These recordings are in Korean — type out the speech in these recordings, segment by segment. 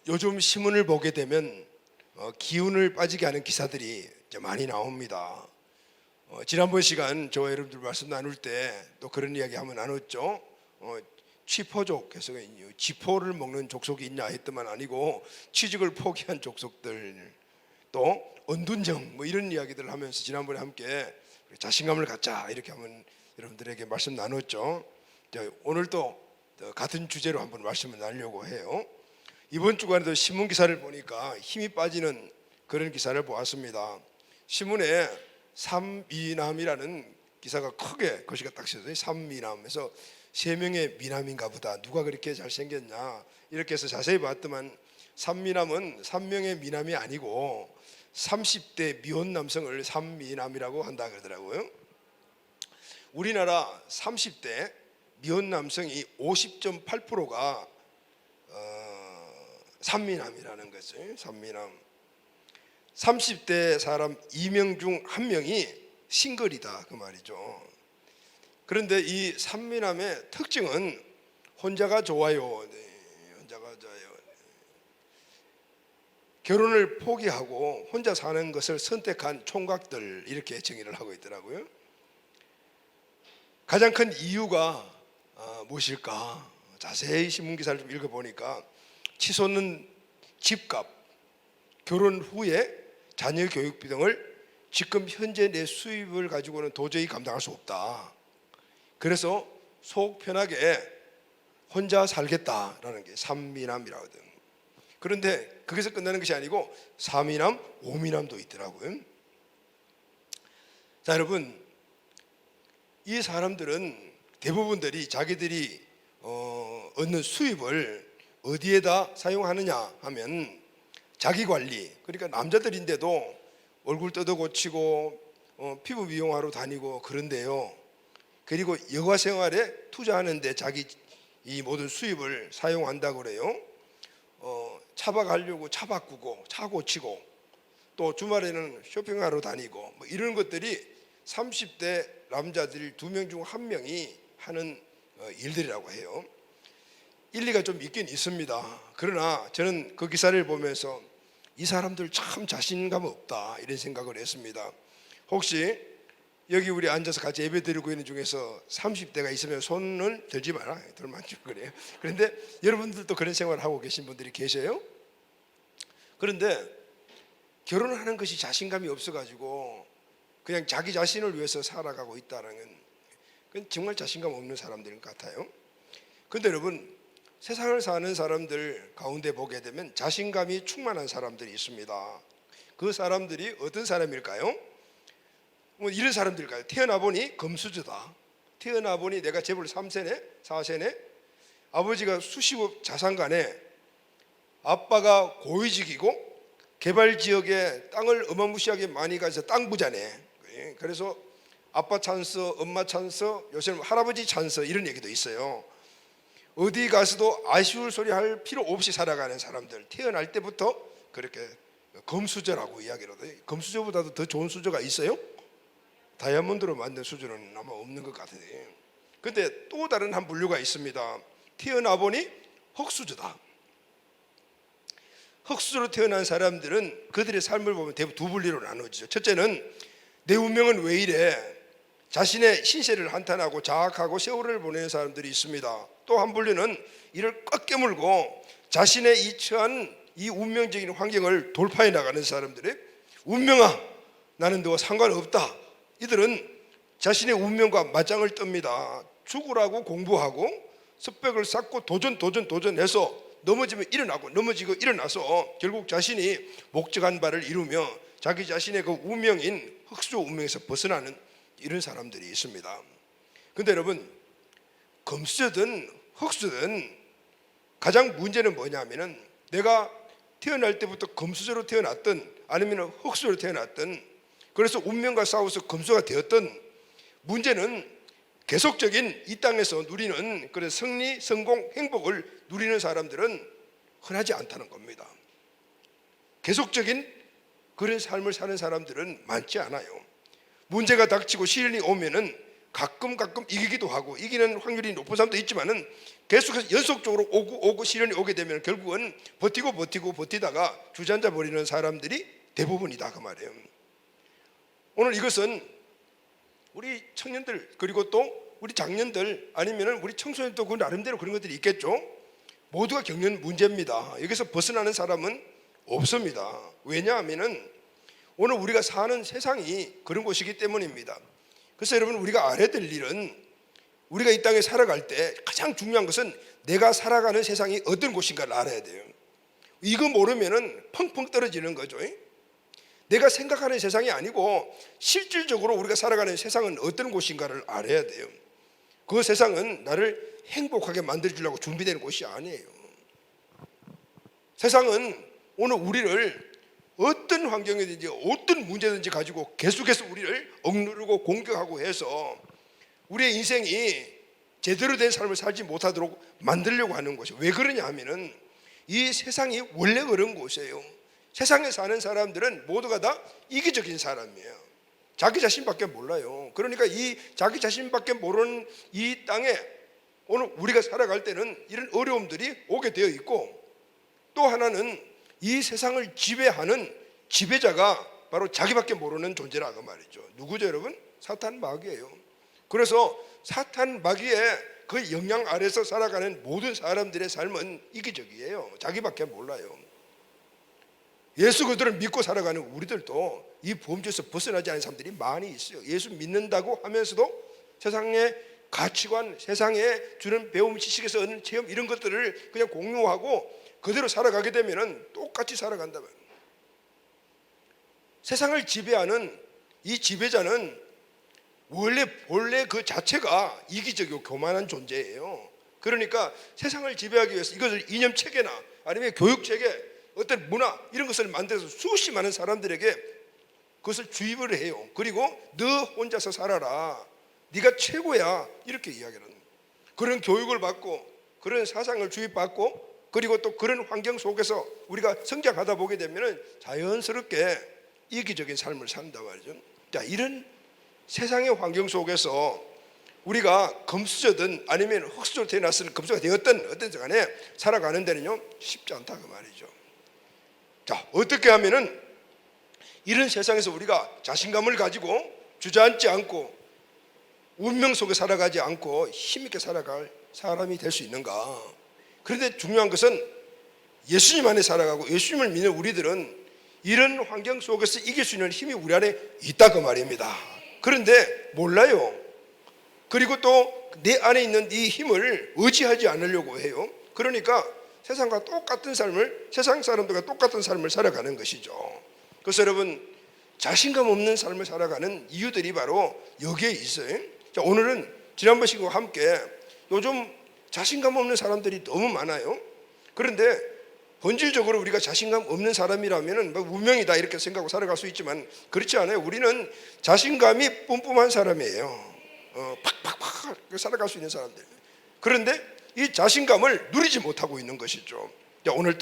요즘 신문을 보게 되면 기운을 빠지게 하는 기사들이 이제 많이 나옵니다. 지난번 시간 저와 여러분들 말씀 나눌 때 또 그런 이야기 한번 나눴죠. 취포족 해서 쥐포를 먹는 족속이 있냐 했더만 아니고 취직을 포기한 족속들, 또 은둔형 뭐 이런 이야기들을 하면서 지난번에 함께 자신감을 갖자 이렇게 한번 여러분들에게 말씀 나눴죠. 오늘 또 같은 주제로 한번 말씀을 나누려고 해요. 이번 주간에도 신문 기사를 보니까 힘이 빠지는 그런 기사를 보았습니다. 신문에 삼미남이라는 기사가 크게 글씨가 딱 써있어요. 삼미남에서 세 명의 미남인가 보다, 누가 그렇게 잘생겼냐 이렇게 해서 자세히 봤더만 삼미남은 3명의 미남이 아니고 30대 미혼 남성을 삼미남이라고 한다 그러더라고요. 우리나라 30대 미혼 남성이 50.8%가 삼미남이라는 거죠. 삼미남. 30대 사람 2명 중 1명이 싱글이다 그 말이죠. 그런데 이 삼미남의 특징은 혼자가 좋아요. 혼자가 좋아요. 결혼을 포기하고 혼자 사는 것을 선택한 총각들, 이렇게 정의를 하고 있더라고요. 가장 큰 이유가 무엇일까? 자세히 신문 기사를 좀 읽어보니까 치솟는 집값, 결혼 후에 자녀 교육비 등을 지금 현재 내 수입을 가지고는 도저히 감당할 수 없다. 그래서 속 편하게 혼자 살겠다라는 게 삼미남이라고 하거든. 그런데 거기서 끝나는 것이 아니고 사미남, 오미남도 있더라고요. 자, 여러분, 이 사람들은 대부분들이 자기들이 얻는 수입을 어디에다 사용하느냐 하면 자기관리, 그러니까 남자들인데도 얼굴 뜯어 고치고 피부 미용하러 다니고 그런데요. 그리고 여가 생활에 투자하는데 자기 이 모든 수입을 사용한다고 그래요. 차박 가려고 차 바꾸고 차 고치고, 또 주말에는 쇼핑하러 다니고 뭐 이런 것들이 30대 남자들 2명 중 1명이 하는 일들이라고 해요. 일리가 좀 있긴 있습니다. 그러나 저는 그 기사를 보면서 이 사람들 참 자신감 없다 이런 생각을 했습니다. 혹시 여기 우리 앉아서 같이 예배 드리고 있는 중에서 30대가 있으면 손을 들지 마라. 들면 안 줄 거래요. 그런데 여러분들도 그런 생활을 하고 계신 분들이 계세요. 그런데 결혼을 하는 것이 자신감이 없어가지고 그냥 자기 자신을 위해서 살아가고 있다는 건 정말 자신감 없는 사람들인 것 같아요. 그런데 여러분, 세상을 사는 사람들 가운데 보게 되면 자신감이 충만한 사람들이 있습니다. 그 사람들이 어떤 사람일까요? 뭐 이런 사람들일까요? 태어나 보니 금수저다. 태어나 보니 내가 재벌 3세네 4세네, 아버지가 수십억 자산가네, 아빠가 고위직이고 개발지역에 땅을 어마무시하게 많이 가져서 땅 부자네. 그래서 아빠 찬스, 엄마 찬스, 요새는 할아버지 찬스 이런 얘기도 있어요. 어디 가서도 아쉬울 소리 할 필요 없이 살아가는 사람들, 태어날 때부터 그렇게 금수저라고 이야기를 해요. 금수저보다도 더 좋은 수저가 있어요? 다이아몬드로 만든 수저는 아마 없는 것 같은데. 근데 또 다른 한 분류가 있습니다. 태어나 보니 흙수저다. 흙수저로 태어난 사람들은 그들의 삶을 보면 대부분 두 분류로 나누어지죠. 첫째는 내 운명은 왜 이래? 자신의 신세를 한탄하고 자학하고 세월을 보내는 사람들이 있습니다. 또 한 분류는 이를 꽉 깨물고 자신의 이 처한 이 운명적인 환경을 돌파해 나가는 사람들이, 운명아 나는 너와 상관없다. 이들은 자신의 운명과 맞짱을 뜹니다. 죽으라고 공부하고 습벽을 쌓고 도전해서 넘어지면 일어나고 넘어지고 일어나서 결국 자신이 목적한 바를 이루며 자기 자신의 그 운명인 흙수저 운명에서 벗어나는 이런 사람들이 있습니다. 그런데 여러분, 금수저든 흙수저든 가장 문제는 뭐냐면은 내가 태어날 때부터 금수저로 태어났든 아니면 흙수저로 태어났든, 그래서 운명과 싸워서 금수저가 되었든, 문제는 계속적인 이 땅에서 누리는 그런 승리, 성공, 행복을 누리는 사람들은 흔하지 않다는 겁니다. 계속적인 그런 삶을 사는 사람들은 많지 않아요. 문제가 닥치고 시련이 오면은 가끔 이기기도 하고 이기는 확률이 높은 사람도 있지만은 계속해서 연속적으로 오고 시련이 오게 되면 결국은 버티다가 주저앉아 버리는 사람들이 대부분이다 그 말이에요. 오늘 이것은 우리 청년들 그리고 또 우리 장년들 아니면은 우리 청소년도 그 나름대로 그런 것들이 있겠죠. 모두가 겪는 문제입니다. 여기서 벗어나는 사람은 없습니다. 왜냐하면은 오늘 우리가 사는 세상이 그런 곳이기 때문입니다. 그래서 여러분 우리가 알아야 될 일은 우리가 이 땅에 살아갈 때 가장 중요한 것은 내가 살아가는 세상이 어떤 곳인가를 알아야 돼요. 이거 모르면은 펑펑 떨어지는 거죠. 내가 생각하는 세상이 아니고 실질적으로 우리가 살아가는 세상은 어떤 곳인가를 알아야 돼요. 그 세상은 나를 행복하게 만들어주려고 준비되는 곳이 아니에요. 세상은 오늘 우리를 어떤 환경이든지 어떤 문제든지 가지고 계속해서 우리를 억누르고 공격하고 해서 우리의 인생이 제대로 된 삶을 살지 못하도록 만들려고 하는 것이에요. 왜 그러냐 하면은 이 세상이 원래 그런 곳이에요. 세상에 사는 사람들은 모두가 다 이기적인 사람이에요. 자기 자신밖에 몰라요. 그러니까 이 자기 자신밖에 모르는 이 땅에 오늘 우리가 살아갈 때는 이런 어려움들이 오게 되어 있고, 또 하나는 이 세상을 지배하는 지배자가 바로 자기밖에 모르는 존재라 그 말이죠. 누구죠 여러분? 사탄 마귀예요. 그래서 사탄 마귀의 그 영향 아래서 살아가는 모든 사람들의 삶은 이기적이에요. 자기밖에 몰라요. 예수 그들을 믿고 살아가는 우리들도 이 범죄에서 벗어나지 않은 사람들이 많이 있어요. 예수 믿는다고 하면서도 세상의 가치관, 세상에 주는 배움, 지식에서 얻는 체험 이런 것들을 그냥 공유하고 그대로 살아가게 되면 똑같이 살아간다 말이에요. 세상을 지배하는 이 지배자는 원래 그 자체가 이기적이고 교만한 존재예요. 그러니까 세상을 지배하기 위해서 이것을 이념체계나 아니면 교육체계, 어떤 문화 이런 것을 만들어서 수십 많은 사람들에게 그것을 주입을 해요. 그리고 너 혼자서 살아라, 네가 최고야, 이렇게 이야기를 합니다. 그런 교육을 받고 그런 사상을 주입받고 그리고 또 그런 환경 속에서 우리가 성장하다 보게 되면 자연스럽게 이기적인 삶을 산다 말이죠. 자, 이런 세상의 환경 속에서 우리가 금수저든 아니면 흙수저로 태어났을 금수저가 되었든 어떤 간에 살아가는 데는요 쉽지 않다 그 말이죠. 자, 어떻게 하면은 이런 세상에서 우리가 자신감을 가지고 주저앉지 않고 운명 속에 살아가지 않고 힘있게 살아갈 사람이 될 수 있는가? 그런데 중요한 것은 예수님 안에 살아가고 예수님을 믿는 우리들은 이런 환경 속에서 이길 수 있는 힘이 우리 안에 있다 그 말입니다. 그런데 몰라요. 그리고 또 내 안에 있는 이 힘을 의지하지 않으려고 해요. 그러니까 세상과 똑같은 삶을, 세상 사람들과 똑같은 삶을 살아가는 것이죠. 그래서 여러분, 자신감 없는 삶을 살아가는 이유들이 바로 여기에 있어요. 자, 오늘은 지난번 시간과 함께 요즘 자신감 없는 사람들이 너무 많아요. 그런데 본질적으로 우리가 자신감 없는 사람이라면 뭐 운명이다 이렇게 생각하고 살아갈 수 있지만 그렇지 않아요. 우리는 자신감이 뿜뿜한 사람이에요. 팍팍팍 살아갈 수 있는 사람들. 그런데 이 자신감을 누리지 못하고 있는 것이죠. 자, 오늘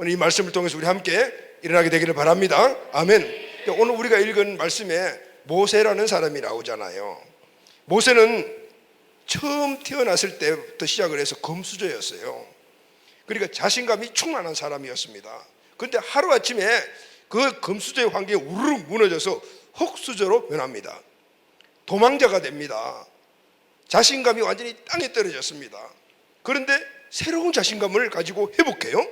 이 말씀을 통해서 우리 함께 일어나게 되기를 바랍니다. 아멘. 자, 오늘 우리가 읽은 말씀에 모세라는 사람이 나오잖아요. 모세는 처음 태어났을 때부터 시작을 해서 금수저였어요. 그러니까 자신감이 충만한 사람이었습니다. 그런데 하루아침에 그 금수저의 환경이 우르르 무너져서 흙수저로 변합니다. 도망자가 됩니다. 자신감이 완전히 땅에 떨어졌습니다. 그런데 새로운 자신감을 가지고 회복해요.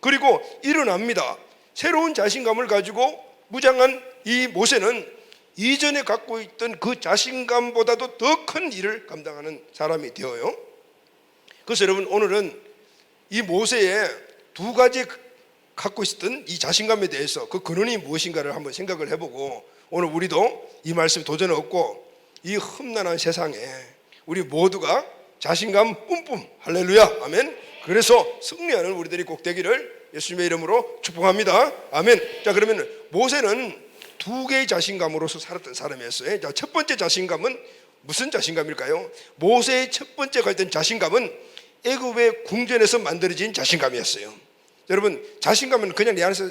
그리고 일어납니다. 새로운 자신감을 가지고 무장한 이 모세는 이전에 갖고 있던 그 자신감보다도 더 큰 일을 감당하는 사람이 되어요. 그래서 여러분, 오늘은 이 모세의 두 가지 갖고 있었던 이 자신감에 대해서 그 근원이 무엇인가를 한번 생각을 해보고 오늘 우리도 이 말씀에 도전을 얻고 이 험난한 세상에 우리 모두가 자신감 뿜뿜, 할렐루야, 아멘. 그래서 승리하는 우리들이 꼭 되기를 예수님의 이름으로 축복합니다. 아멘. 자, 그러면 모세는 두 개의 자신감으로서 살았던 사람이었어요. 자, 첫 번째 자신감은 무슨 자신감일까요? 모세의 첫 번째 가졌던 자신감은 애굽의 궁전에서 만들어진 자신감이었어요. 여러분, 자신감은 그냥 내 안에서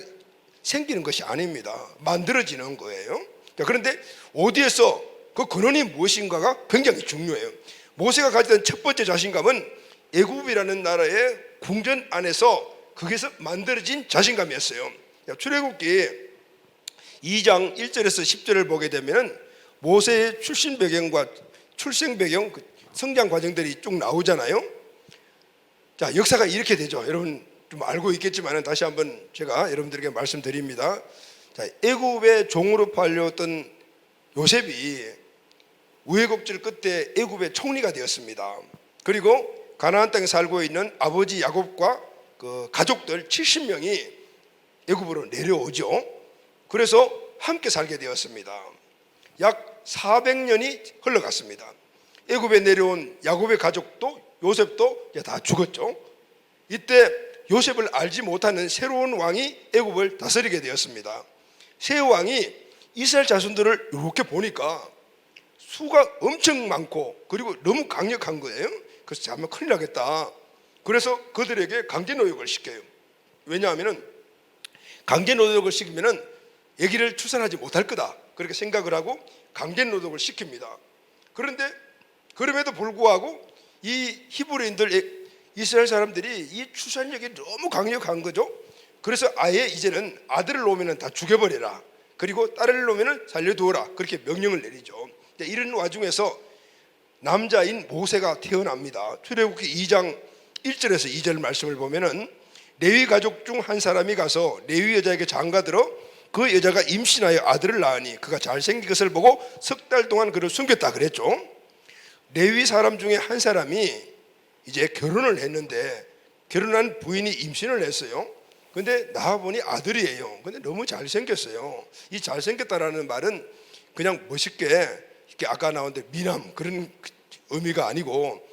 생기는 것이 아닙니다. 만들어지는 거예요. 자, 그런데 어디에서 그 근원이 무엇인가가 굉장히 중요해요. 모세가 가지던 첫 번째 자신감은 애굽이라는 나라의 궁전 안에서 거기서 만들어진 자신감이었어요. 출애굽기 2장 1절에서 10절을 보게 되면 모세의 출신 배경과 출생 배경, 성장 과정들이 쭉 나오잖아요. 자, 역사가 이렇게 되죠. 여러분 좀 알고 있겠지만 다시 한번 제가 여러분들에게 말씀드립니다. 자, 애굽의 종으로 팔려왔던 요셉이 우여곡절 끝에 애굽의 총리가 되었습니다. 그리고 가나안 땅에 살고 있는 아버지 야곱과 그 가족들 70명이 애굽으로 내려오죠. 그래서 함께 살게 되었습니다. 약 400년이 흘러갔습니다. 애굽에 내려온 야곱의 가족도 요셉도 다 죽었죠. 이때 요셉을 알지 못하는 새로운 왕이 애굽을 다스리게 되었습니다. 새 왕이 이스라엘 자손들을 이렇게 보니까 수가 엄청 많고 그리고 너무 강력한 거예요. 그래서 정말 큰일 나겠다. 그래서 그들에게 강제 노역을 시켜요. 왜냐하면 강제 노역을 시키면 아기를 출산하지 못할 거다 그렇게 생각을 하고 강제 노역을 시킵니다. 그런데 그럼에도 불구하고 이 히브리인들 이스라엘 사람들이 이 출산력이 너무 강력한 거죠. 그래서 아예 이제는 아들을 놓으면 다 죽여버려라, 그리고 딸을 놓으면 살려두어라, 그렇게 명령을 내리죠. 이런 와중에서 남자인 모세가 태어납니다. 출애굽기 2장 1절에서 2절 말씀을 보면은 레위 가족 중 한 사람이 가서 레위 여자에게 장가들어 그 여자가 임신하여 아들을 낳으니 그가 잘생긴 것을 보고 석 달 동안 그를 숨겼다 그랬죠. 레위 사람 중에 한 사람이 이제 결혼을 했는데 결혼한 부인이 임신을 했어요. 근데 낳아보니 아들이에요. 근데 너무 잘생겼어요. 이 잘생겼다라는 말은 그냥 멋있게 이렇게 아까 나온 데 미남 그런 의미가 아니고,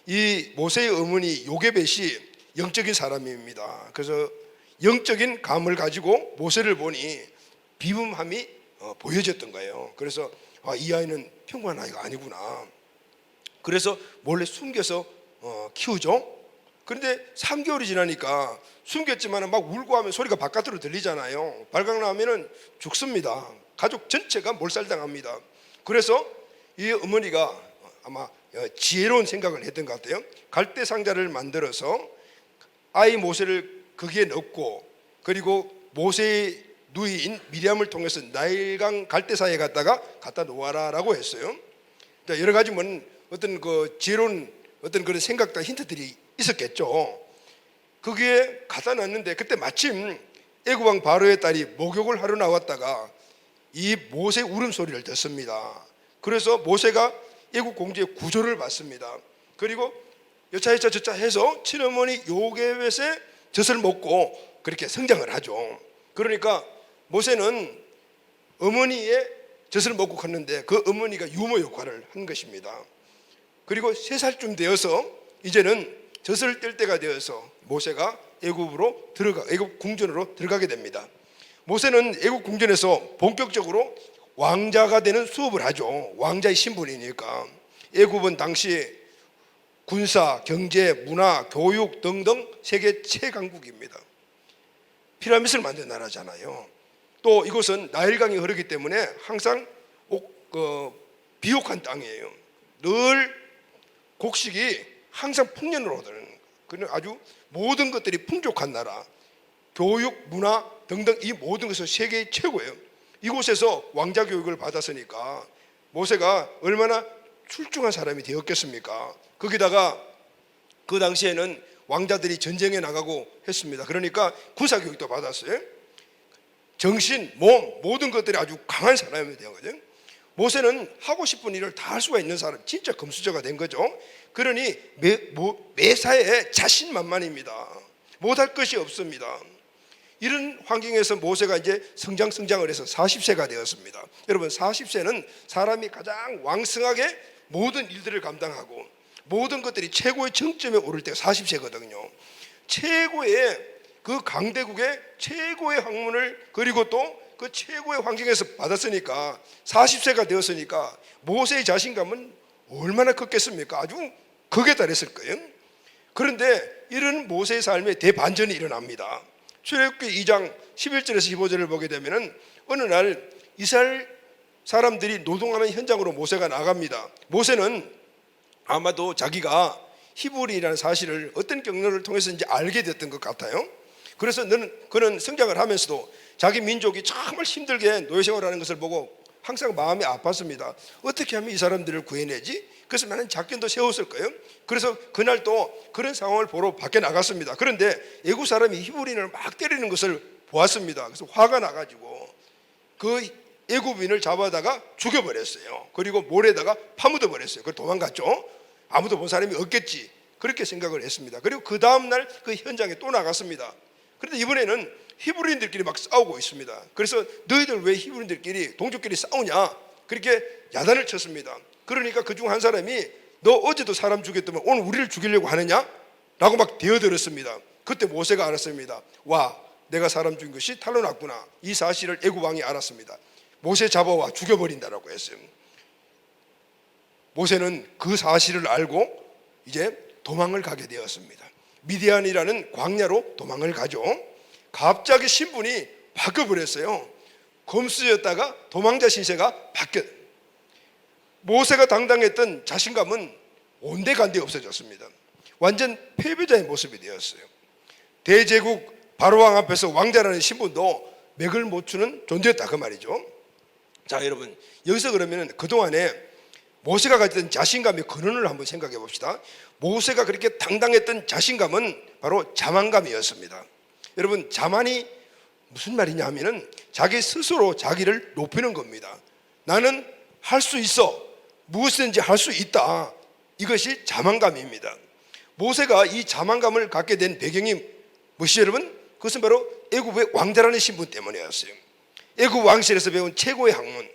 이 모세의 어머니 요게벳이 영적인 사람입니다. 그래서 영적인 감을 가지고 모세를 보니 비범함이 보여졌던 거예요. 그래서 이 아이는 평범한 아이가 아니구나. 그래서 몰래 숨겨서 키우죠. 그런데 3개월이 지나니까 숨겼지만 막 울고 하면 소리가 바깥으로 들리잖아요. 발각 나면은 죽습니다. 가족 전체가 몰살당합니다. 그래서 이 어머니가 아마 지혜로운 생각을 했던 것 같아요. 갈대 상자를 만들어서 아이 모세를 거기에 넣고, 그리고 모세의 누이인 미리암을 통해서 나일강 갈대사에 갖다 놓아라라고 했어요. 여러 가지 어떤 그 지혜로운 어떤 그런 생각과 힌트들이 있었겠죠. 거기에 갖다 놨는데 그때 마침 애굽왕 바로의 딸이 목욕을 하러 나왔다가 이 모세 울음소리를 듣습니다. 그래서 모세가 애굽 공주의 구조를 받습니다. 그리고 여차여차 저차 해서 친어머니 요게벳의 젖을 먹고 그렇게 성장을 하죠. 그러니까 모세는 어머니의 젖을 먹고 컸는데 그 어머니가 유모 역할을 한 것입니다. 그리고 3살쯤 되어서 이제는 젖을 뗄 때가 되어서 모세가 애굽 궁전으로 들어가게 됩니다. 모세는 애굽 궁전에서 본격적으로 왕자가 되는 수업을 하죠. 왕자의 신분이니까. 애굽은 당시 군사, 경제, 문화, 교육 등등 세계 최강국입니다. 피라미드를 만든 나라잖아요. 또 이곳은 나일강이 흐르기 때문에 항상 비옥한 땅이에요. 늘 곡식이 항상 풍년으로 오르는, 아주 모든 것들이 풍족한 나라. 교육, 문화 등등 이 모든 것은 세계 최고예요. 이곳에서 왕자 교육을 받았으니까 모세가 얼마나 출중한 사람이 되었겠습니까? 거기다가 그 당시에는 왕자들이 전쟁에 나가고 했습니다. 그러니까 군사 교육도 받았어요. 정신, 몸 모든 것들이 아주 강한 사람이 된 거죠. 모세는 하고 싶은 일을 다 할 수가 있는 사람, 진짜 금수저가 된 거죠. 그러니 매사에 자신만만입니다. 못할 것이 없습니다. 이런 환경에서 모세가 이제 성장을 해서 40세가 되었습니다. 여러분, 40세는 사람이 가장 왕성하게 모든 일들을 감당하고 모든 것들이 최고의 정점에 오를 때가 40세거든요. 최고의 그 강대국의 최고의 학문을, 그리고 또 그 최고의 환경에서 받았으니까 40세가 되었으니까 모세의 자신감은 얼마나 컸겠습니까? 아주 극에 달했을 거예요. 그런데 이런 모세의 삶에 대반전이 일어납니다. 출애굽기 2장 11절에서 15절을 보게 되면 어느 날 이스라엘 사람들이 노동하는 현장으로 모세가 나갑니다. 모세는 아마도 자기가 히브리라는 사실을 어떤 경로를 통해서인지 알게 됐던 것 같아요. 그래서 그는 성장을 하면서도 자기 민족이 정말 힘들게 노예생활하는 것을 보고 항상 마음이 아팠습니다. 어떻게 하면 이 사람들을 구해내지? 그래서 많은 작전도 세웠을 거예요. 그래서 그날 또 그런 상황을 보러 밖에 나갔습니다. 그런데 애굽 사람이 히브리인을 막 때리는 것을 보았습니다. 그래서 화가 나가지고 그 애굽인을 잡아다가 죽여버렸어요. 그리고 모래에다가 파묻어 버렸어요. 그걸 도망갔죠. 아무도 본 사람이 없겠지, 그렇게 생각을 했습니다. 그리고 그 다음날 그 현장에 또 나갔습니다. 그런데 이번에는 히브리인들끼리 막 싸우고 있습니다. 그래서 너희들 왜 히브리인들끼리 동족끼리 싸우냐, 그렇게 야단을 쳤습니다. 그러니까 그중 한 사람이 너 어제도 사람 죽였더만 오늘 우리를 죽이려고 하느냐? 라고 막 대어들었습니다. 그때 모세가 알았습니다. 와, 내가 사람 죽인 것이 탈로 났구나. 이 사실을 애굽 왕이 알았습니다. 모세 잡아와 죽여버린다라고 했어요. 모세는 그 사실을 알고 이제 도망을 가게 되었습니다. 미디안이라는 광야로 도망을 가죠. 갑자기 신분이 바뀌어버렸어요. 검수였다가 도망자 신세가 바뀌었어요. 모세가 당당했던 자신감은 온데간데 없어졌습니다. 완전 패배자의 모습이 되었어요. 대제국 바로왕 앞에서 왕자라는 신분도 맥을 못 추는 존재였다, 그 말이죠. 자, 여러분, 여기서 그러면 그동안에 모세가 가졌던 자신감의 근원을 한번 생각해 봅시다. 모세가 그렇게 당당했던 자신감은 바로 자만감이었습니다. 여러분, 자만이 무슨 말이냐 하면은 자기 스스로 자기를 높이는 겁니다. 나는 할 수 있어, 무엇이든지 할 수 있다, 이것이 자만감입니다. 모세가 이 자만감을 갖게 된 배경이 무엇이죠, 여러분? 그것은 바로 애굽의 왕자라는 신분 때문이었어요. 애굽 왕실에서 배운 최고의 학문,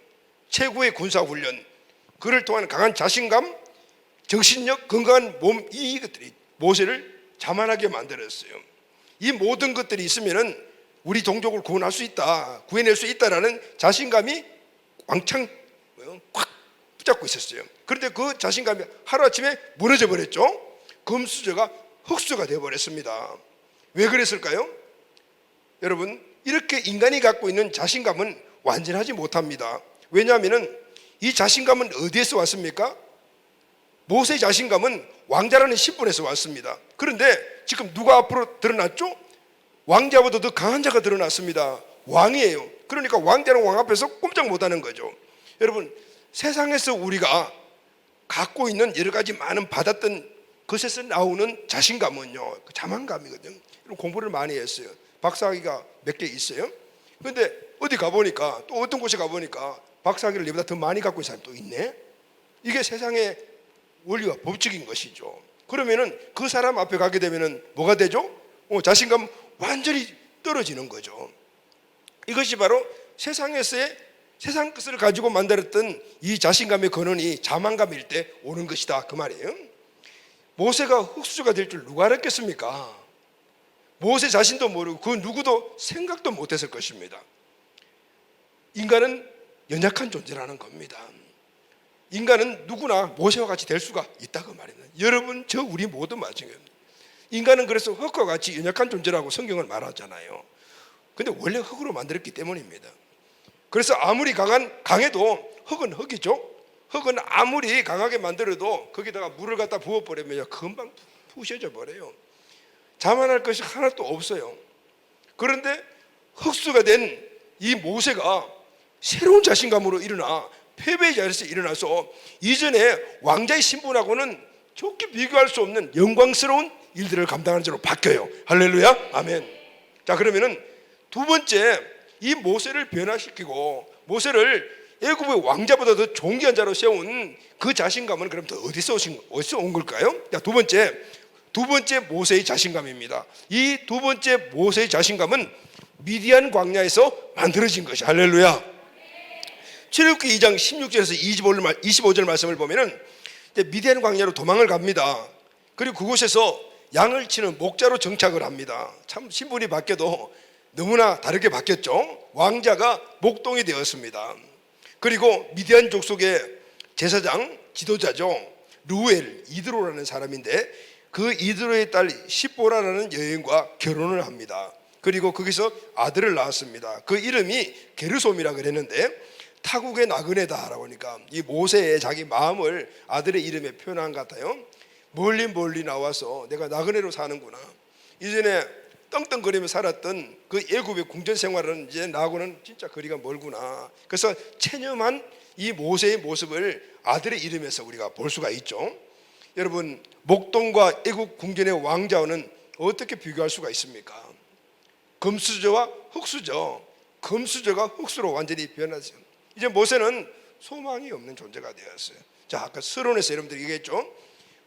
최고의 군사훈련, 그를 통한 강한 자신감, 정신력, 건강한 몸, 이것들이 모세를 자만하게 만들었어요. 이 모든 것들이 있으면은 우리 동족을 구원할 수 있다, 구해낼 수 있다라는 자신감이 왕창 꽉 붙잡고 있었어요. 그런데 그 자신감이 하루아침에 무너져 버렸죠. 금수저가 흙수저가 되어버렸습니다. 왜 그랬을까요? 여러분, 이렇게 인간이 갖고 있는 자신감은 완전하지 못합니다. 왜냐하면 이 자신감은 어디에서 왔습니까? 모세의 자신감은 왕자라는 신분에서 왔습니다. 그런데 지금 누가 앞으로 드러났죠? 왕자보다 더 강한 자가 드러났습니다. 왕이에요. 그러니까 왕자는 왕 앞에서 꼼짝 못하는 거죠. 여러분, 세상에서 우리가 갖고 있는 여러 가지 많은 받았던 것에서 나오는 자신감은요, 자만감이거든요. 공부를 많이 했어요. 박사학위가 몇 개 있어요. 그런데 어디 가보니까, 또 어떤 곳에 가보니까 박사학위를 내보다 더 많이 갖고 있는 사람이 또 있네. 이게 세상의 원리와 법칙인 것이죠. 그러면은 그 사람 앞에 가게 되면은 뭐가 되죠? 자신감 완전히 떨어지는 거죠. 이것이 바로 세상에서의 세상 것을 가지고 만들었던 이 자신감의 근원이 자만감일 때 오는 것이다, 그 말이에요. 모세가 흙수저가 될 줄 누가 알았겠습니까? 모세 자신도 모르고 그 누구도 생각도 못했을 것입니다. 인간은 연약한 존재라는 겁니다. 인간은 누구나 모세와 같이 될 수가 있다고 말입니다. 여러분, 저 우리 모두 마찬가지입니다. 인간은 그래서 흙과 같이 연약한 존재라고 성경을 말하잖아요. 근데 원래 흙으로 만들었기 때문입니다. 그래서 아무리 강해도 흙은 흙이죠. 흙은 아무리 강하게 만들어도 거기다가 물을 갖다 부어버리면 금방 부셔져 버려요. 자만할 것이 하나도 없어요. 그런데 흙수가 된 이 모세가 새로운 자신감으로 일어나 패배의 자리에서 일어나서 이전에 왕자의 신분하고는 좋게 비교할 수 없는 영광스러운 일들을 감당하는 자로 바뀌어요. 할렐루야, 아멘. 자, 그러면은 두 번째, 이 모세를 변화시키고 모세를 애굽의 왕자보다 더 존귀한 자로 세운 그 자신감은 그럼 또 어디서 온 걸까요? 자, 두 번째 모세의 자신감입니다. 이 두 번째 모세의 자신감은 미디안 광야에서 만들어진 것이, 할렐루야. 출애굽기 2장 16절에서 25절 말씀을 보면은 미디안 광야로 도망을 갑니다. 그리고 그곳에서 양을 치는 목자로 정착을 합니다. 참 신분이 바뀌어도 너무나 다르게 바뀌었죠. 왕자가 목동이 되었습니다. 그리고 미디안 족속의 제사장, 지도자죠, 루엘, 이드로라는 사람인데 그 이드로의 딸 시보라라는 여인과 결혼을 합니다. 그리고 거기서 아들을 낳았습니다. 그 이름이 게르솜이라 그랬는데 타국의 나그네다라고 하니까 이 모세의 자기 마음을 아들의 이름에 표현한 것 같아요. 멀리 멀리 나와서 내가 나그네로 사는구나. 이전에 떵떵거리며 살았던 그 애굽의 궁전 생활은 이제 나하고는 진짜 거리가 멀구나. 그래서 체념한 이 모세의 모습을 아들의 이름에서 우리가 볼 수가 있죠. 여러분, 목동과 애굽 궁전의 왕자는 어떻게 비교할 수가 있습니까? 금수저와 흙수저. 금수저가 흙수로 완전히 변하죠. 이제 모세는 소망이 없는 존재가 되었어요. 자, 아까 서론에서 여러분들이 얘기했죠.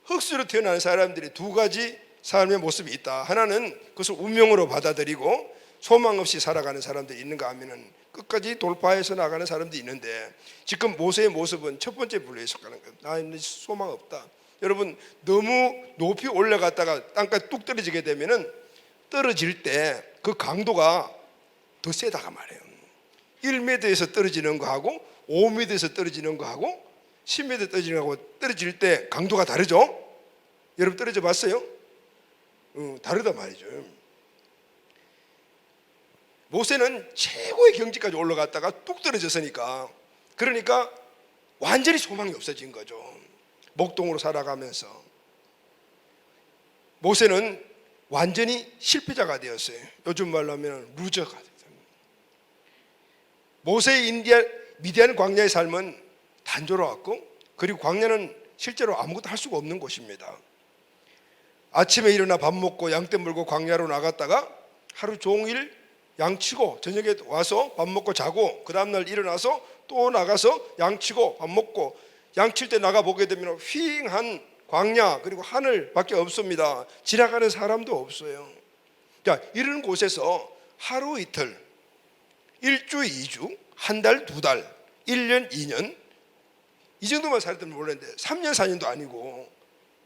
흙수로 태어난 사람들이 두 가지 삶의 모습이 있다. 하나는 그것을 운명으로 받아들이고 소망 없이 살아가는 사람들이 있는가 하면은 끝까지 돌파해서 나가는 사람도 있는데, 지금 모세의 모습은 첫 번째 분류에 속하는 거예요. 나 소망 없다. 여러분, 너무 높이 올라갔다가 땅까지 뚝 떨어지게 되면은 떨어질 때 그 강도가 더 세다가 말이에요. 1m에서 떨어지는 거하고 5m에서 떨어지는 거하고 10m 떨어지는 거하고 떨어질 때 강도가 다르죠? 여러분 떨어져 봤어요? 다르단 말이죠. 모세는 최고의 경지까지 올라갔다가 뚝 떨어졌으니까, 그러니까 완전히 소망이 없어진 거죠. 목동으로 살아가면서 모세는 완전히 실패자가 되었어요. 요즘 말로 하면 루저가 됐어요. 모세의 미디안 광야의 삶은 단조로웠고, 그리고 광야는 실제로 아무것도 할 수가 없는 곳입니다. 아침에 일어나 밥 먹고 양떼 물고 광야로 나갔다가 하루 종일 양치고 저녁에 와서 밥 먹고 자고, 그 다음날 일어나서 또 나가서 양치고 밥 먹고, 양칠 때 나가보게 되면 휑한 광야 그리고 하늘밖에 없습니다. 지나가는 사람도 없어요. 자, 이런 곳에서 하루 이틀, 일주 이주, 한 달, 두 달, 1년, 2년 이 정도만 살았다면 몰랐는데 3년, 4년도 아니고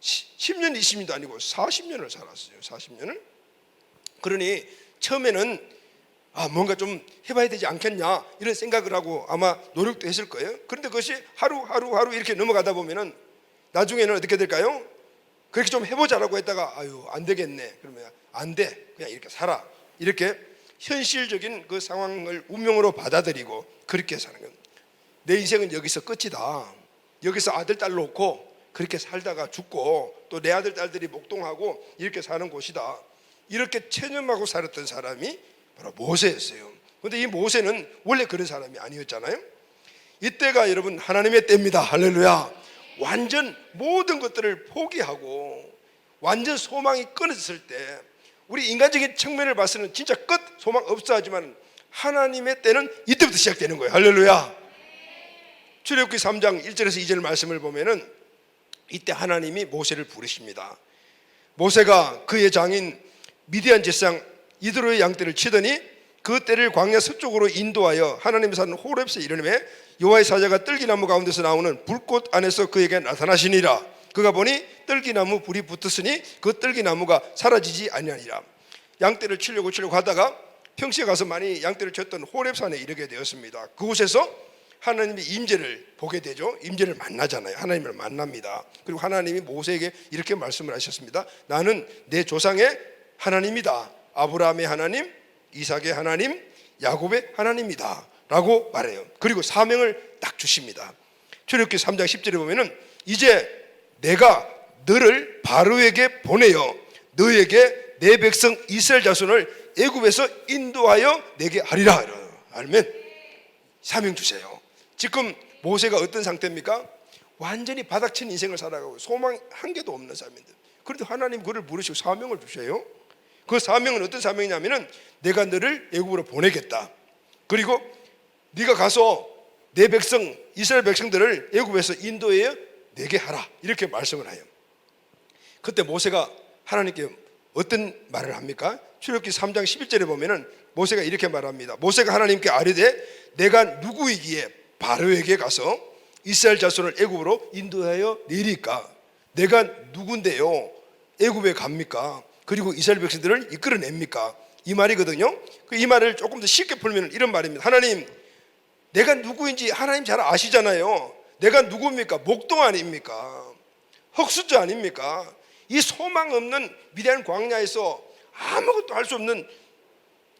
10년, 20년도 아니고 40년을 살았어요. 40년을. 그러니 처음에는 뭔가 좀 해봐야 되지 않겠냐 이런 생각을 하고 아마 노력도 했을 거예요. 그런데 그것이 하루 이렇게 넘어가다 보면은 나중에는 어떻게 될까요? 그렇게 좀 해보자라고 했다가 안 되겠네. 그러면 안 돼. 그냥 이렇게 살아. 이렇게 현실적인 그 상황을 운명으로 받아들이고 그렇게 사는 거예요. 내 인생은 여기서 끝이다. 여기서 아들, 딸 놓고 그렇게 살다가 죽고 또 내 아들, 딸들이 목동하고 이렇게 사는 곳이다. 이렇게 체념하고 살았던 사람이 바로 모세였어요. 그런데 이 모세는 원래 그런 사람이 아니었잖아요. 이때가 여러분 하나님의 때입니다. 할렐루야. 완전 모든 것들을 포기하고 완전 소망이 끊어졌을 때, 우리 인간적인 측면을 봐서는 진짜 끝 소망 없어 하지만 하나님의 때는 이때부터 시작되는 거예요. 할렐루야. 출애굽기 3장 1절에서 2절 말씀을 보면은 이때 하나님이 모세를 부르십니다. 모세가 그의 장인 미디안 제사장 이드로의 양떼를 치더니 그 떼를 광야 서쪽으로 인도하여 하나님의 산 호렙에 이르매 여호와의 사자가 떨기나무 가운데서 나오는 불꽃 안에서 그에게 나타나시니라. 그가 보니 떨기나무 불이 붙었으니 그 떨기나무가 사라지지 아니하니라. 양떼를 치려고 하다가 평시에 가서 많이 양떼를 쳤던 호렙산에 이르게 되었습니다. 그곳에서 하나님의 임재를 보게 되죠. 임재를 만나잖아요. 하나님을 만납니다. 그리고 하나님이 모세에게 이렇게 말씀을 하셨습니다. 나는 내 조상의 하나님이다. 아브라함의 하나님, 이삭의 하나님, 야곱의 하나님이다 라고 말해요. 그리고 사명을 딱 주십니다. 출애굽기 3장 10절에 보면은 이제 내가 너를 바로에게 보내어 너에게 내 백성 이스라엘 자손을 애굽에서 인도하여 내게 하리라. 아멘. 사명 주세요. 지금 모세가 어떤 상태입니까? 완전히 바닥친 인생을 살아가고 소망 한 개도 없는 사람인데, 그런데 하나님 그를 부르시고 사명을 주셔요. 그 사명은 어떤 사명이냐면은 내가 너를 애굽으로 보내겠다. 그리고 네가 가서 내 백성 이스라엘 백성들을 애굽에서 인도해 내게 하라. 이렇게 말씀을 해요. 그때 모세가 하나님께 어떤 말을 합니까? 출애굽기 3장 11절에 보면은 모세가 이렇게 말합니다. 모세가 하나님께 아뢰되 내가 누구이기에 바로에게 가서 이스라엘 자손을 애굽으로 인도하여 내리까? 내가 누군데요? 애굽에 갑니까? 그리고 이스라엘 백성들을 이끌어냅니까? 이 말이거든요. 이 말을 조금 더 쉽게 풀면 이런 말입니다. 하나님, 내가 누구인지 하나님 잘 아시잖아요. 내가 누구입니까? 목동 아닙니까? 흙수저 아닙니까? 이 소망 없는 미디안 광야에서 아무것도 할 수 없는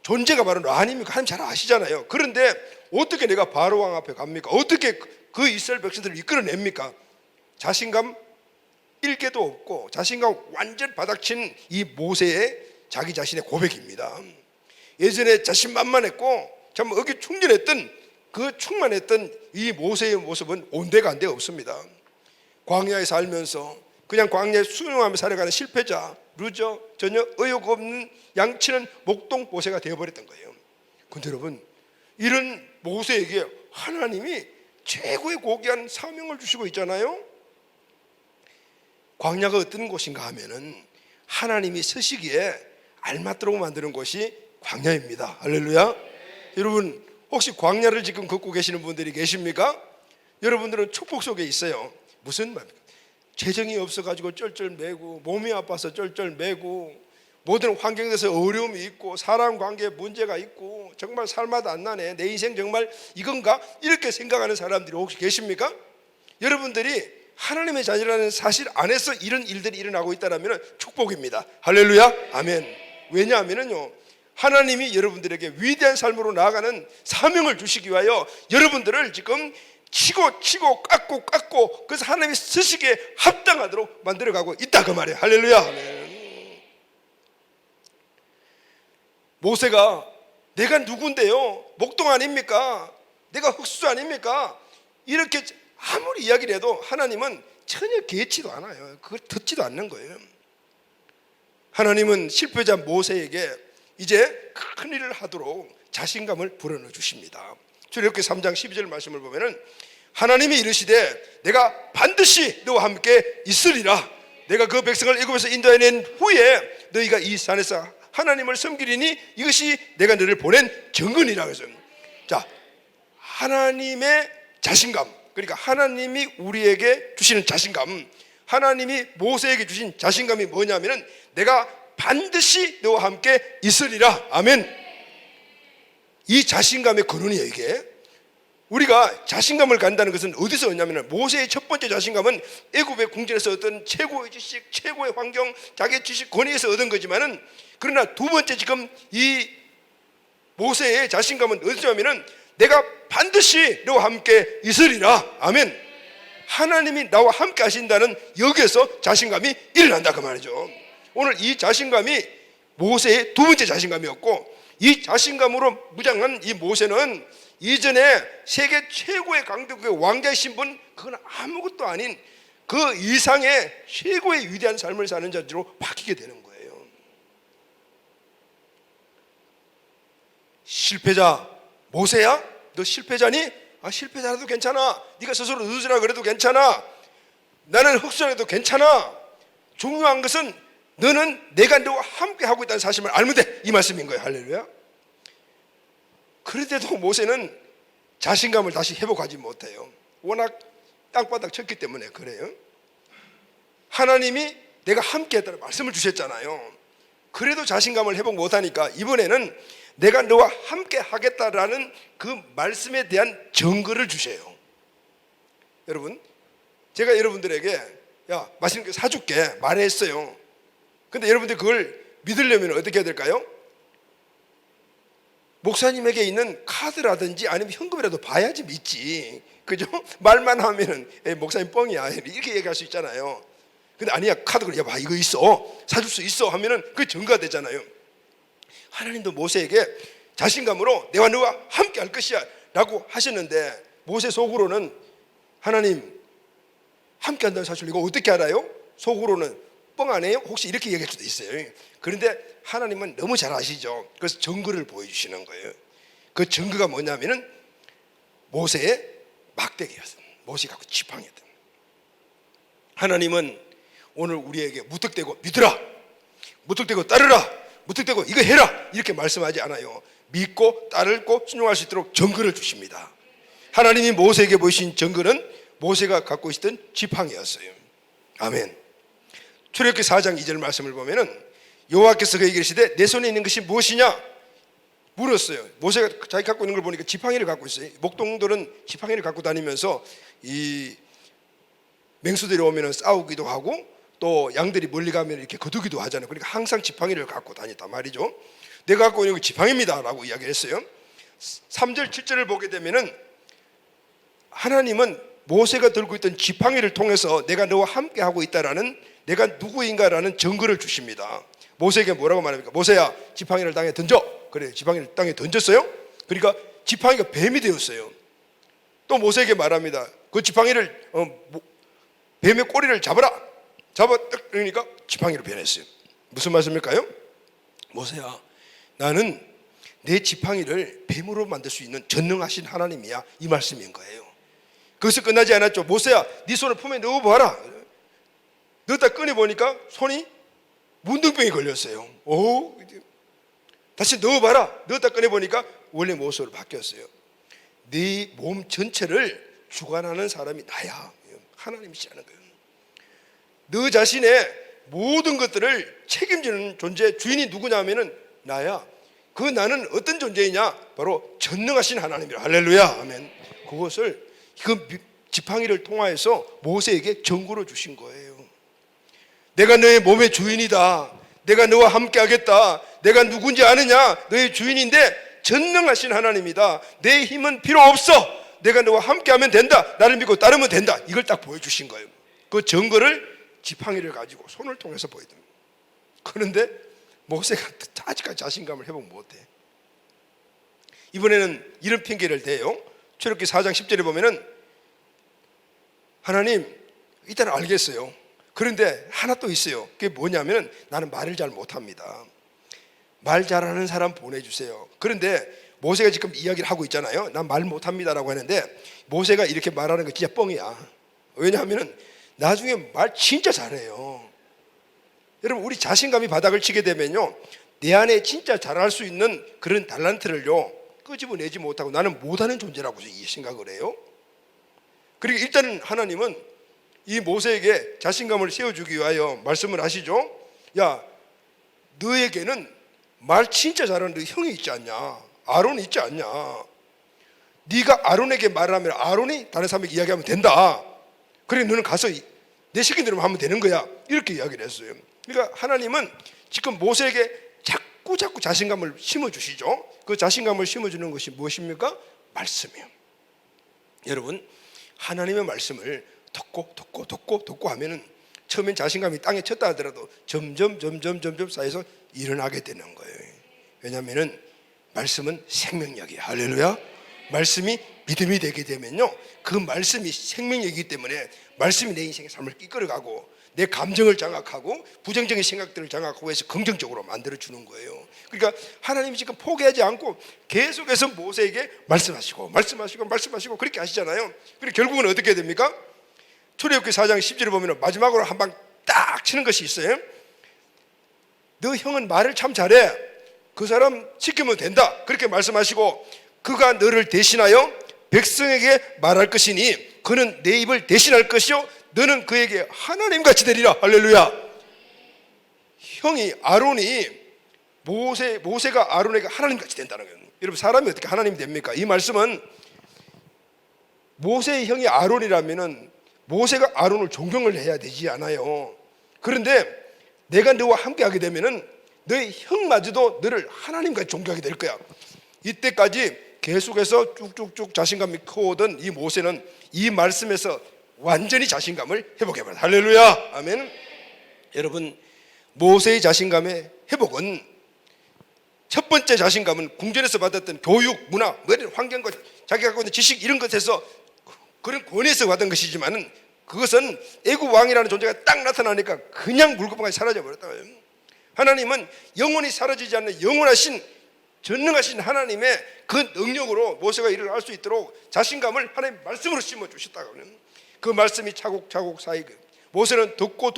존재가 바로 나 아닙니까? 하나님 잘 아시잖아요. 그런데 어떻게 내가 바로 왕 앞에 갑니까? 어떻게 그 이스라엘 백성들을 이끌어냅니까? 자신감 1개도 없고 자신감 완전 바닥친 이 모세의 자기 자신의 고백입니다. 예전에 자신만만했고 참 어깨 충전했던 그 충만했던 이 모세의 모습은 온데간데 없습니다. 광야에 살면서 그냥 광야에 순응하며 살아가는 실패자, 루저, 전혀 의욕 없는 양치는 목동 모세가 되어버렸던 거예요. 그런데 여러분, 이런 모세에게 하나님이 최고의 고귀한 사명을 주시고 있잖아요. 광야가 어떤 곳인가 하면은 하나님이 서시기에 알맞도록 만드는 곳이 광야입니다. 할렐루야. 여러분, 혹시 광야를 지금 걷고 계시는 분들이 계십니까? 여러분들은 축복 속에 있어요. 무슨 말입니까? 재정이 없어가지고 쩔쩔매고, 몸이 아파서 쩔쩔매고, 모든 환경에서 어려움이 있고, 사람 관계에 문제가 있고, 정말 살맛 안 나네, 내 인생 정말 이건가? 이렇게 생각하는 사람들이 혹시 계십니까? 여러분들이 하나님의 자녀라는 사실 안에서 이런 일들이 일어나고 있다면 축복입니다. 할렐루야. 아멘. 왜냐하면요, 하나님이 여러분들에게 위대한 삶으로 나아가는 사명을 주시기 위하여 여러분들을 지금 치고 깎고 그래서 하나님이 쓰시기에 합당하도록 만들어가고 있다 그 말이에요. 할렐루야. 아멘. 모세가 내가 누군데요? 목동 아닙니까? 내가 흑수 아닙니까? 이렇게 아무리 이야기를 해도 하나님은 전혀 개의치도 않아요. 그걸 듣지도 않는 거예요. 하나님은 실패자 모세에게 이제 큰 일을 하도록 자신감을 불어넣어 주십니다. 출애굽기 3장 12절 말씀을 보면은 하나님이 이르시되 내가 반드시 너와 함께 있으리라. 내가 그 백성을 애굽에서 인도해낸 후에 너희가 이 산에서 하나님을 섬기리니 이것이 내가 너를 보낸 증거니라. 그래서 자, 하나님의 자신감, 그러니까 하나님이 우리에게 주시는 자신감, 하나님이 모세에게 주신 자신감이 뭐냐면은 내가 반드시 너와 함께 있으리라. 아멘. 이 자신감의 근원이에요. 이게 우리가 자신감을 갖는다는 것은 어디서 얻냐면 모세의 첫 번째 자신감은 애굽의 궁전에서 얻은 최고의 지식, 최고의 환경, 자기의 지식, 권위에서 얻은 거지만은 그러나 두 번째 지금 이 모세의 자신감은 어디서 하면은 내가 반드시 너와 함께 있으리라. 아멘. 하나님이 나와 함께 하신다는 여기에서 자신감이 일어난다 그 말이죠. 오늘 이 자신감이 모세의 두 번째 자신감이었고, 이 자신감으로 무장한 이 모세는 이전에 세계 최고의 강대국의 왕자의 신분, 그건 아무것도 아닌 그 이상의 최고의 위대한 삶을 사는 자로 바뀌게 되는 거예요. 실패자 모세야? 너 실패자니? 아, 실패자라도 괜찮아. 네가 스스로 늦으라 그래도 괜찮아. 나는 흑수라도 괜찮아. 중요한 것은 너는 내가 너와 함께 하고 있다는 사실을 알면 돼. 이 말씀인 거예요. 할렐루야. 그런데도 모세는 자신감을 다시 회복하지 못해요. 워낙 땅바닥 쳤기 때문에 그래요. 하나님이 내가 함께 했다는 말씀을 주셨잖아요. 그래도 자신감을 회복 못하니까 이번에는 내가 너와 함께 하겠다라는 그 말씀에 대한 증거를 주셔요. 여러분, 제가 여러분들에게 야, 맛있는 거 사줄게 말했어요. 근데 여러분들 그걸 믿으려면 어떻게 해야 될까요? 목사님에게 있는 카드라든지 아니면 현금이라도 봐야지 믿지. 그죠? 말만 하면은 목사님 뻥이야 이렇게 얘기할 수 있잖아요. 근데 아니야, 카드를 봐 이거 있어, 사줄 수 있어 하면은 그게 증거가 되잖아요. 하나님도 모세에게 자신감으로 내가 너와 함께 할 것이야 라고 하셨는데, 모세 속으로는 하나님 함께 한다는 사실 이거 어떻게 알아요? 속으로는 뻥 아니에요? 혹시 이렇게 얘기할 수도 있어요. 그런데 하나님은 너무 잘 아시죠. 그래서 증거를 보여주시는 거예요. 그 증거가 뭐냐면은 모세의 막대기였어요. 모세가 갖고 지팡이였던. 하나님은 오늘 우리에게 무턱대고 믿으라, 무턱대고 따르라, 무턱대고 이거 해라 이렇게 말씀하지 않아요. 믿고 따르고 순종할 수 있도록 증거를 주십니다. 하나님이 모세에게 보이신 증거는 모세가 갖고 있었던 지팡이였어요. 아멘. 출애굽기 4장 2절 말씀을 보면은 여호와께서 그에게 이르시되 내 손에 있는 것이 무엇이냐 물었어요. 모세가 자기 갖고 있는 걸 보니까 지팡이를 갖고 있어요. 목동들은 지팡이를 갖고 다니면서 이 맹수들이 오면 싸우기도 하고 또 양들이 멀리 가면 이렇게 거두기도 하잖아요. 그러니까 항상 지팡이를 갖고 다녔단 말이죠. 내가 갖고 있는 건 지팡입니다 라고 이야기를 했어요. 3절 7절을 보게 되면은 하나님은 모세가 들고 있던 지팡이를 통해서 내가 너와 함께 하고 있다라는, 내가 누구인가라는 증거를 주십니다. 모세에게 뭐라고 말합니까? 모세야, 지팡이를 땅에 던져. 그래, 지팡이를 땅에 던졌어요. 그러니까 지팡이가 뱀이 되었어요. 또 모세에게 말합니다. 그 지팡이를 뱀의 꼬리를 잡아라. 그러니까 지팡이로 변했어요. 무슨 말씀일까요? 모세야, 나는 내 지팡이를 뱀으로 만들 수 있는 전능하신 하나님이야, 이 말씀인 거예요. 거기서 끝나지 않았죠. 모세야, 네 손을 품에 넣어봐라. 넣었다 꺼내보니까 손이 문둥병이 걸렸어요. 다시 넣어봐라. 넣었다 꺼내보니까 원래 모습으로 바뀌었어요. 네 몸 전체를 주관하는 사람이 나야, 하나님이시라는 거예요. 너 자신의 모든 것들을 책임지는 존재, 주인이 누구냐 하면은 나야. 그 나는 어떤 존재이냐? 바로 전능하신 하나님이라. 할렐루야, 아멘. 그것을 그 지팡이를 통하여서 모세에게 증거로 주신 거예요. 내가 너의 몸의 주인이다. 내가 너와 함께 하겠다. 내가 누군지 아느냐? 너의 주인인데 전능하신 하나님이다. 내 힘은 필요 없어. 내가 너와 함께 하면 된다. 나를 믿고 따르면 된다. 이걸 딱 보여주신 거예요. 그 증거를 지팡이를 가지고 손을 통해서 보여줍니다. 그런데 모세가 아직까지 자신감을 회복 못해. 이번에는 이런 핑계를 대요. 출애굽기 4장 10절에 보면은 하나님, 일단 알겠어요. 그런데 하나 또 있어요. 그게 뭐냐면 나는 말을 잘 못합니다. 말 잘하는 사람 보내주세요. 그런데 모세가 지금 이야기를 하고 있잖아요. 난 말 못합니다라고 하는데 모세가 이렇게 말하는 거 진짜 뻥이야. 왜냐하면 나중에 말 진짜 잘해요. 여러분, 우리 자신감이 바닥을 치게 되면요, 내 안에 진짜 잘할 수 있는 그런 달란트를요 끄집어내지 못하고 나는 못하는 존재라고 이 생각을 해요. 그리고 일단은 하나님은 이 모세에게 자신감을 세워주기 위하여 말씀을 하시죠. 야, 너에게는 말 진짜 잘하는 너 형이 있지 않냐? 아론이 있지 않냐? 네가 아론에게 말하면 아론이 다른 사람에게 이야기하면 된다. 그래, 너는 가서 내 시킨 대로 하면 되는 거야. 이렇게 이야기를 했어요. 그러니까 하나님은 지금 모세에게 자꾸 자신감을 심어주시죠. 그 자신감을 심어주는 것이 무엇입니까? 말씀이에요. 여러분, 하나님의 말씀을 듣고 하면은 처음엔 자신감이 땅에 쳤다 하더라도 점점 쌓여서 일어나게 되는 거예요. 왜냐하면은 말씀은 생명력이에요. 할렐루야. 말씀이 믿음이 되게 되면요, 그 말씀이 생명력이기 때문에 말씀이 내 인생의 삶을 이끌어가고 내 감정을 장악하고 부정적인 생각들을 장악하고 해서 긍정적으로 만들어주는 거예요. 그러니까 하나님이 지금 포기하지 않고 계속해서 모세에게 말씀하시고 그렇게 하시잖아요. 그리고 결국은 어떻게 됩니까? 출애굽기 4장 10절에 보면 마지막으로 한 방 딱 치는 것이 있어요. 너 형은 말을 참 잘해. 그 사람 시키면 된다. 그렇게 말씀하시고 그가 너를 대신하여 백성에게 말할 것이니 그는 내 입을 대신할 것이요 너는 그에게 하나님같이 되리라. 할렐루야. 형이 아론이 모세가 아론에게 하나님같이 된다는 거예요. 여러분, 사람이 어떻게 하나님이 됩니까? 이 말씀은 모세의 형이 아론이라면은 모세가 아론을 존경을 해야 되지 않아요. 그런데 내가 너와 함께 하게 되면은 너의 형마저도 너를 하나님같이 존경하게 될 거야. 이때까지 계속해서 쭉쭉쭉 자신감이 커오던 이 모세는 이 말씀에서 완전히 자신감을 회복해버렸다. 할렐루야, 아멘. 여러분, 모세의 자신감의 회복은 첫 번째 자신감은 궁전에서 받았던 교육, 문화, 환경과 자기가 갖고 있는 지식 이런 것에서 그런 권위에서 받은 것이지만은 그것은 애굽 왕이라는 존재가 딱 나타나니까 그냥 물거품같이 사라져버렸다. 하나님은 영원히 사라지지 않는 영원하신 전능하신 하나님의 그 능력으로 모세가 일을 할 수 있도록 자신감을 하나님 말씀으로 심어주셨다고. 그 말씀이 차곡차곡 쌓이고 모세는 듣고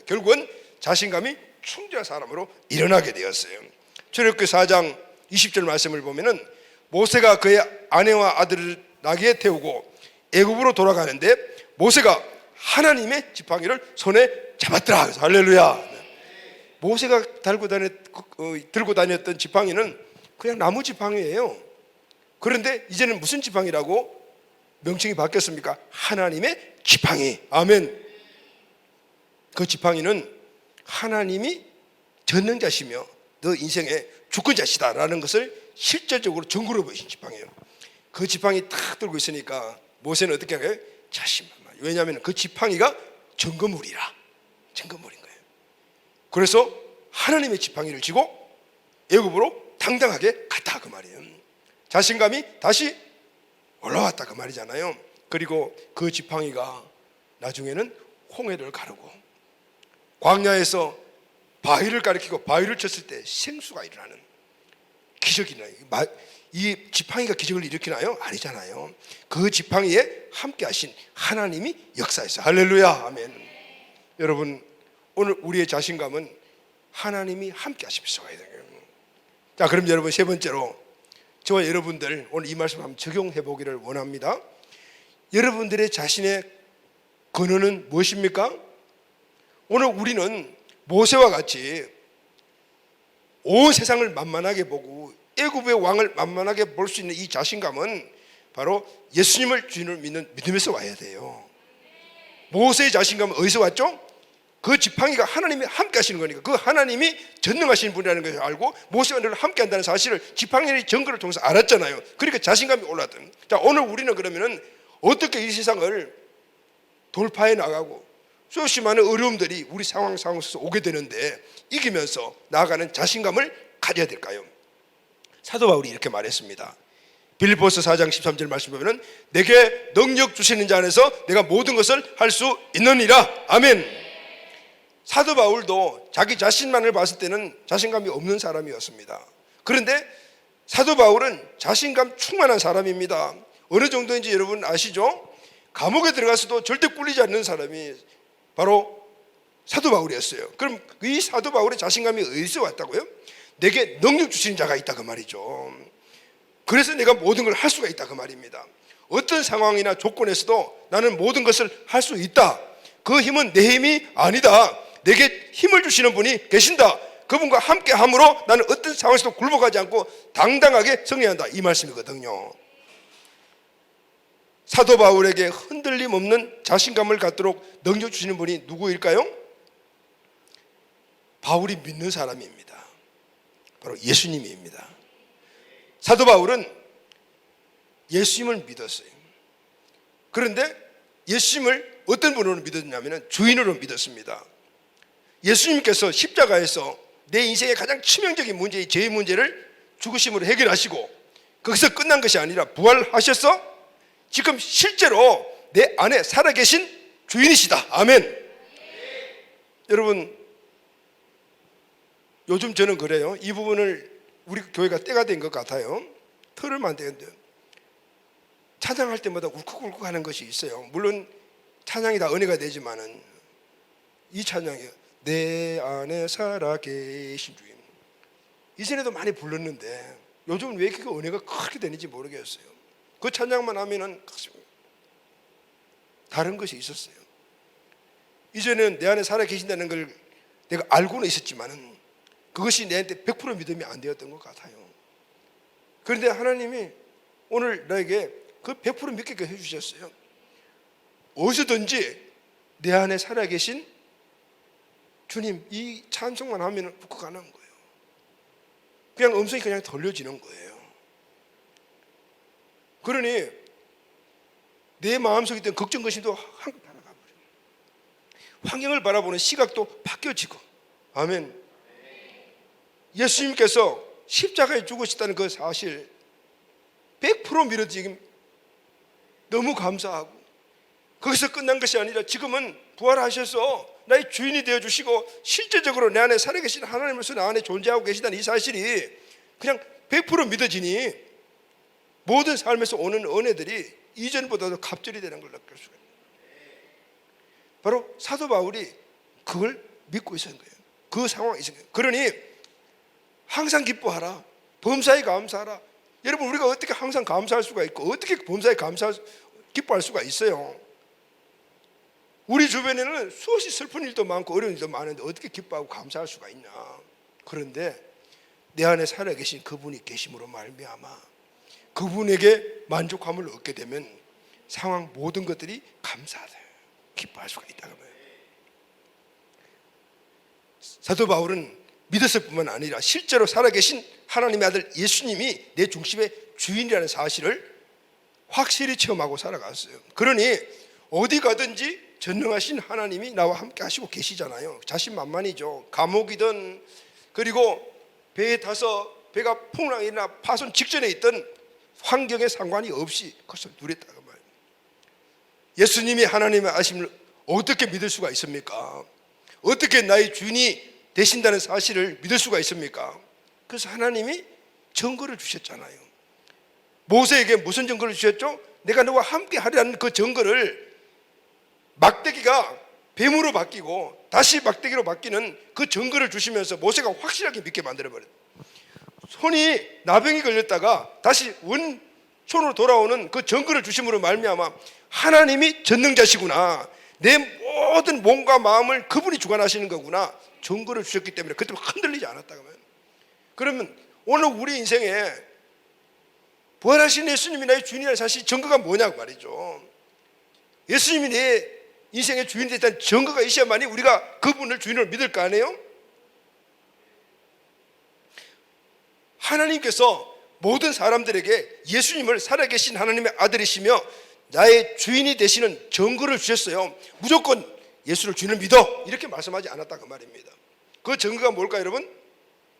결국은 자신감이 충전한 사람으로 일어나게 되었어요. 출애굽기 4장 20절 말씀을 보면은 모세가 그의 아내와 아들을 나귀에 태우고 애굽으로 돌아가는데 모세가 하나님의 지팡이를 손에 잡았더라. 할렐루야. 모세가 들고 다녔던 지팡이는 그냥 나무 지팡이예요. 그런데 이제는 무슨 지팡이라고 명칭이 바뀌었습니까? 하나님의 지팡이. 아멘. 그 지팡이는 하나님이 전능자시며 너 인생의 주권자시다라는 것을 실질적으로 증거로 보이신 지팡이에요. 그 지팡이 탁 들고 있으니까 모세는 어떻게 하나요? 자신만만. 왜냐하면 그 지팡이가 증거물이라. 증거물인 거예요. 그래서 하나님의 지팡이를 쥐고 애굽으로 당당하게 갔다 그 말이에요. 자신감이 다시 올라왔다 그 말이잖아요. 그리고 그 지팡이가 나중에는 홍해를 가르고 광야에서 바위를 가리키고 바위를 쳤을 때 생수가 일어나는 기적이 일어나요. 이 지팡이가 기적을 일으키나요? 아니잖아요. 그 지팡이에 함께 하신 하나님이 역사했어요. 할렐루야, 아멘. 여러분, 오늘 우리의 자신감은 하나님이 함께 하시면서 와야 돼요. 자, 그럼 여러분, 세 번째로 저와 여러분들 오늘 이 말씀 한번 적용해 보기를 원합니다. 여러분들의 자신의 근원은 무엇입니까? 오늘 우리는 모세와 같이 온 세상을 만만하게 보고 애굽의 왕을 만만하게 볼 수 있는 이 자신감은 바로 예수님을 주인을 믿는 믿음에서 와야 돼요. 모세의 자신감은 어디서 왔죠? 그 지팡이가 하나님이 함께 하시는 거니까, 그 하나님이 전능하신 분이라는 것을 알고 모세와 늘 함께 한다는 사실을 지팡이의 증거를 통해서 알았잖아요. 그러니까 자신감이 올랐던. 자, 오늘 우리는 그러면은 어떻게 이 세상을 돌파해 나가고 수없이 많은 어려움들이 우리 상황 속에서 오게 되는데 이기면서 나아가는 자신감을 가져야 될까요? 사도 바울이 이렇게 말했습니다. 빌립보서 4장 13절 말씀 보면은 내게 능력 주시는 자 안에서 내가 모든 것을 할 수 있느니라. 아멘. 사도 바울도 자기 자신만을 봤을 때는 자신감이 없는 사람이었습니다. 그런데 사도 바울은 자신감 충만한 사람입니다. 어느 정도인지 여러분 아시죠? 감옥에 들어가서도 절대 꿀리지 않는 사람이 바로 사도 바울이었어요. 그럼 이 사도 바울의 자신감이 어디서 왔다고요? 내게 능력 주시는 자가 있다 그 말이죠. 그래서 내가 모든 걸 할 수가 있다 그 말입니다. 어떤 상황이나 조건에서도 나는 모든 것을 할 수 있다. 그 힘은 내 힘이 아니다. 내게 힘을 주시는 분이 계신다. 그분과 함께 함으로 나는 어떤 상황에서도 굴복하지 않고 당당하게 승리한다. 이 말씀이거든요. 사도 바울에게 흔들림 없는 자신감을 갖도록 능력 주시는 분이 누구일까요? 바울이 믿는 사람입니다. 바로 예수님입니다. 사도 바울은 예수님을 믿었어요. 그런데 예수님을 어떤 분으로 믿었냐면 주인으로 믿었습니다. 예수님께서 십자가에서 내 인생의 가장 치명적인 문제의 죄의 문제를 죽으심으로 해결하시고 거기서 끝난 것이 아니라 부활하셔서 지금 실제로 내 안에 살아계신 주인이시다. 아멘. 여러분, 요즘 저는 그래요. 이 부분을 우리 교회가 때가 된 것 같아요. 털으면 안 되는데 찬양할 때마다 울컥울컥 하는 것이 있어요. 물론 찬양이 다 은혜가 되지만은 이 찬양이요, 내 안에 살아계신 주인. 이전에도 많이 불렀는데 요즘은 왜 이렇게 은혜가 크게 되는지 모르겠어요. 그 찬양만 하면은 다른 것이 있었어요. 이전에는 내 안에 살아계신다는 걸 내가 알고는 있었지만은 그것이 내한테 100% 믿음이 안 되었던 것 같아요. 그런데 하나님이 오늘 나에게 그 100% 믿게 해주셨어요. 어디서든지 내 안에 살아계신 주님, 이 찬송만 하면 훅훅하는 거예요. 그냥 음성이 그냥 들려지는 거예요. 그러니 내 마음속에 있던 걱정, 근심도 한껏 날아가버려요. 환경을 바라보는 시각도 바뀌어지고. 아멘. 예수님께서 십자가에 죽으셨다는 그 사실 100% 믿어지기 너무 감사하고, 거기서 끝난 것이 아니라 지금은 부활하셔서 나의 주인이 되어주시고 실제적으로 내 안에 살아계신 하나님으로서 나 안에 존재하고 계시다는 이 사실이 그냥 100% 믿어지니 모든 삶에서 오는 은혜들이 이전보다도 갑절이 되는 걸 느낄 수가 있어요. 바로 사도 바울이 그걸 믿고 있었던 거예요. 그 상황이 있었던 거예요. 그러니 항상 기뻐하라, 범사에 감사하라. 여러분, 우리가 어떻게 항상 감사할 수가 있고 어떻게 범사에 기뻐할 수가 있어요? 우리 주변에는 수없이 슬픈 일도 많고 어려운 일도 많은데 어떻게 기뻐하고 감사할 수가 있냐? 그런데 내 안에 살아계신 그분이 계심으로 말미암아 그분에게 만족함을 얻게 되면 상황 모든 것들이 감사하다, 기뻐할 수가 있다는 거예요. 사도 바울은 믿었을 뿐만 아니라 실제로 살아계신 하나님의 아들 예수님이 내 중심의 주인이라는 사실을 확실히 체험하고 살아갔어요. 그러니 어디 가든지 전능하신 하나님이 나와 함께 하시고 계시잖아요. 자신만만이죠. 감옥이든 그리고 배에 타서 배가 풍랑이나 파손 직전에 있던 환경에 상관이 없이 그것을 누렸다고 말이에요. 예수님이 하나님의 아심을 어떻게 믿을 수가 있습니까? 어떻게 나의 주인이 되신다는 사실을 믿을 수가 있습니까? 그래서 하나님이 증거를 주셨잖아요. 모세에게 무슨 증거를 주셨죠? 내가 너와 함께 하리라는 그 증거를 막대기가 뱀으로 바뀌고 다시 막대기로 바뀌는 그 증거를 주시면서 모세가 확실하게 믿게 만들어버렸어요. 손이 나병이 걸렸다가 다시 손으로 돌아오는 그 증거를 주심으로 말미암아 하나님이 전능자시구나, 내 모든 몸과 마음을 그분이 주관하시는 거구나 증거를 주셨기 때문에 그때 흔들리지 않았다고 하면, 그러면 오늘 우리 인생에 부활하신 예수님이 나의 주인이라는 사실 증거가 뭐냐고 말이죠. 예수님이 내 인생의 주인이 됐다는 증거가 있어야만이 우리가 그분을 주인으로 믿을 거 아니에요? 하나님께서 모든 사람들에게 예수님을 살아계신 하나님의 아들이시며 나의 주인이 되시는 증거를 주셨어요. 무조건 예수를 주인을 믿어 이렇게 말씀하지 않았다고 말입니다. 그 증거가 뭘까요, 여러분?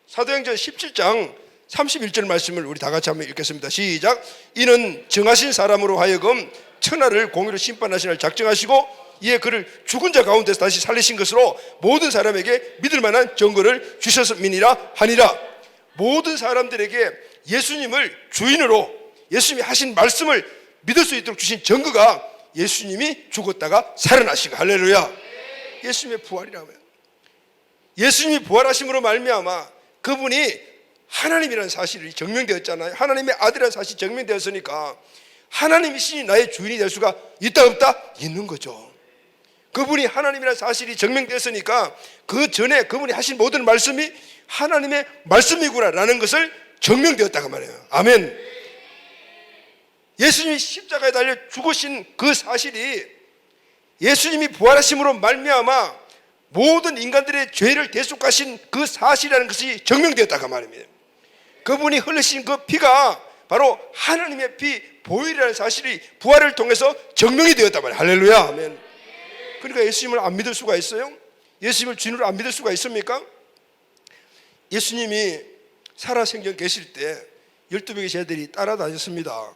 사도행전 17장 31절 말씀을 우리 다 같이 한번 읽겠습니다. 시작. 이는 정하신 사람으로 하여금 천하를 공의로 심판하시는 작정하시고 이에 그를 죽은 자 가운데서 다시 살리신 것으로 모든 사람에게 믿을 만한 증거를 주셨음이니라 하니라. 모든 사람들에게 예수님을 주인으로 예수님이 하신 말씀을 믿을 수 있도록 주신 증거가 예수님이 죽었다가 살아나신 거. 할렐루야. 예수님의 부활이라면, 예수님이 부활하심으로 말미암아 그분이 하나님이라는 사실이 증명되었잖아요. 하나님의 아들이라는 사실이 증명되었으니까 하나님이신이 나의 주인이 될 수가 있다 없다? 있는 거죠. 그분이 하나님이라는 사실이 증명됐으니까 그 전에 그분이 하신 모든 말씀이 하나님의 말씀이구나라는 것을 증명되었다고 말해요. 아멘. 예수님이 십자가에 달려 죽으신 그 사실이 예수님이 부활하심으로 말미암아 모든 인간들의 죄를 대속하신 그 사실이라는 것이 증명되었다고 말입니다. 그분이 흘리신 그 피가 바로 하나님의 피 보혈이라는 사실이 부활을 통해서 증명이 되었단 말이에요. 할렐루야. 아멘. 그러니까 예수님을 안 믿을 수가 있어요? 예수님을 주인으로 안 믿을 수가 있습니까? 예수님이 살아생전 계실 때 12명의 제자들이 따라다녔습니다.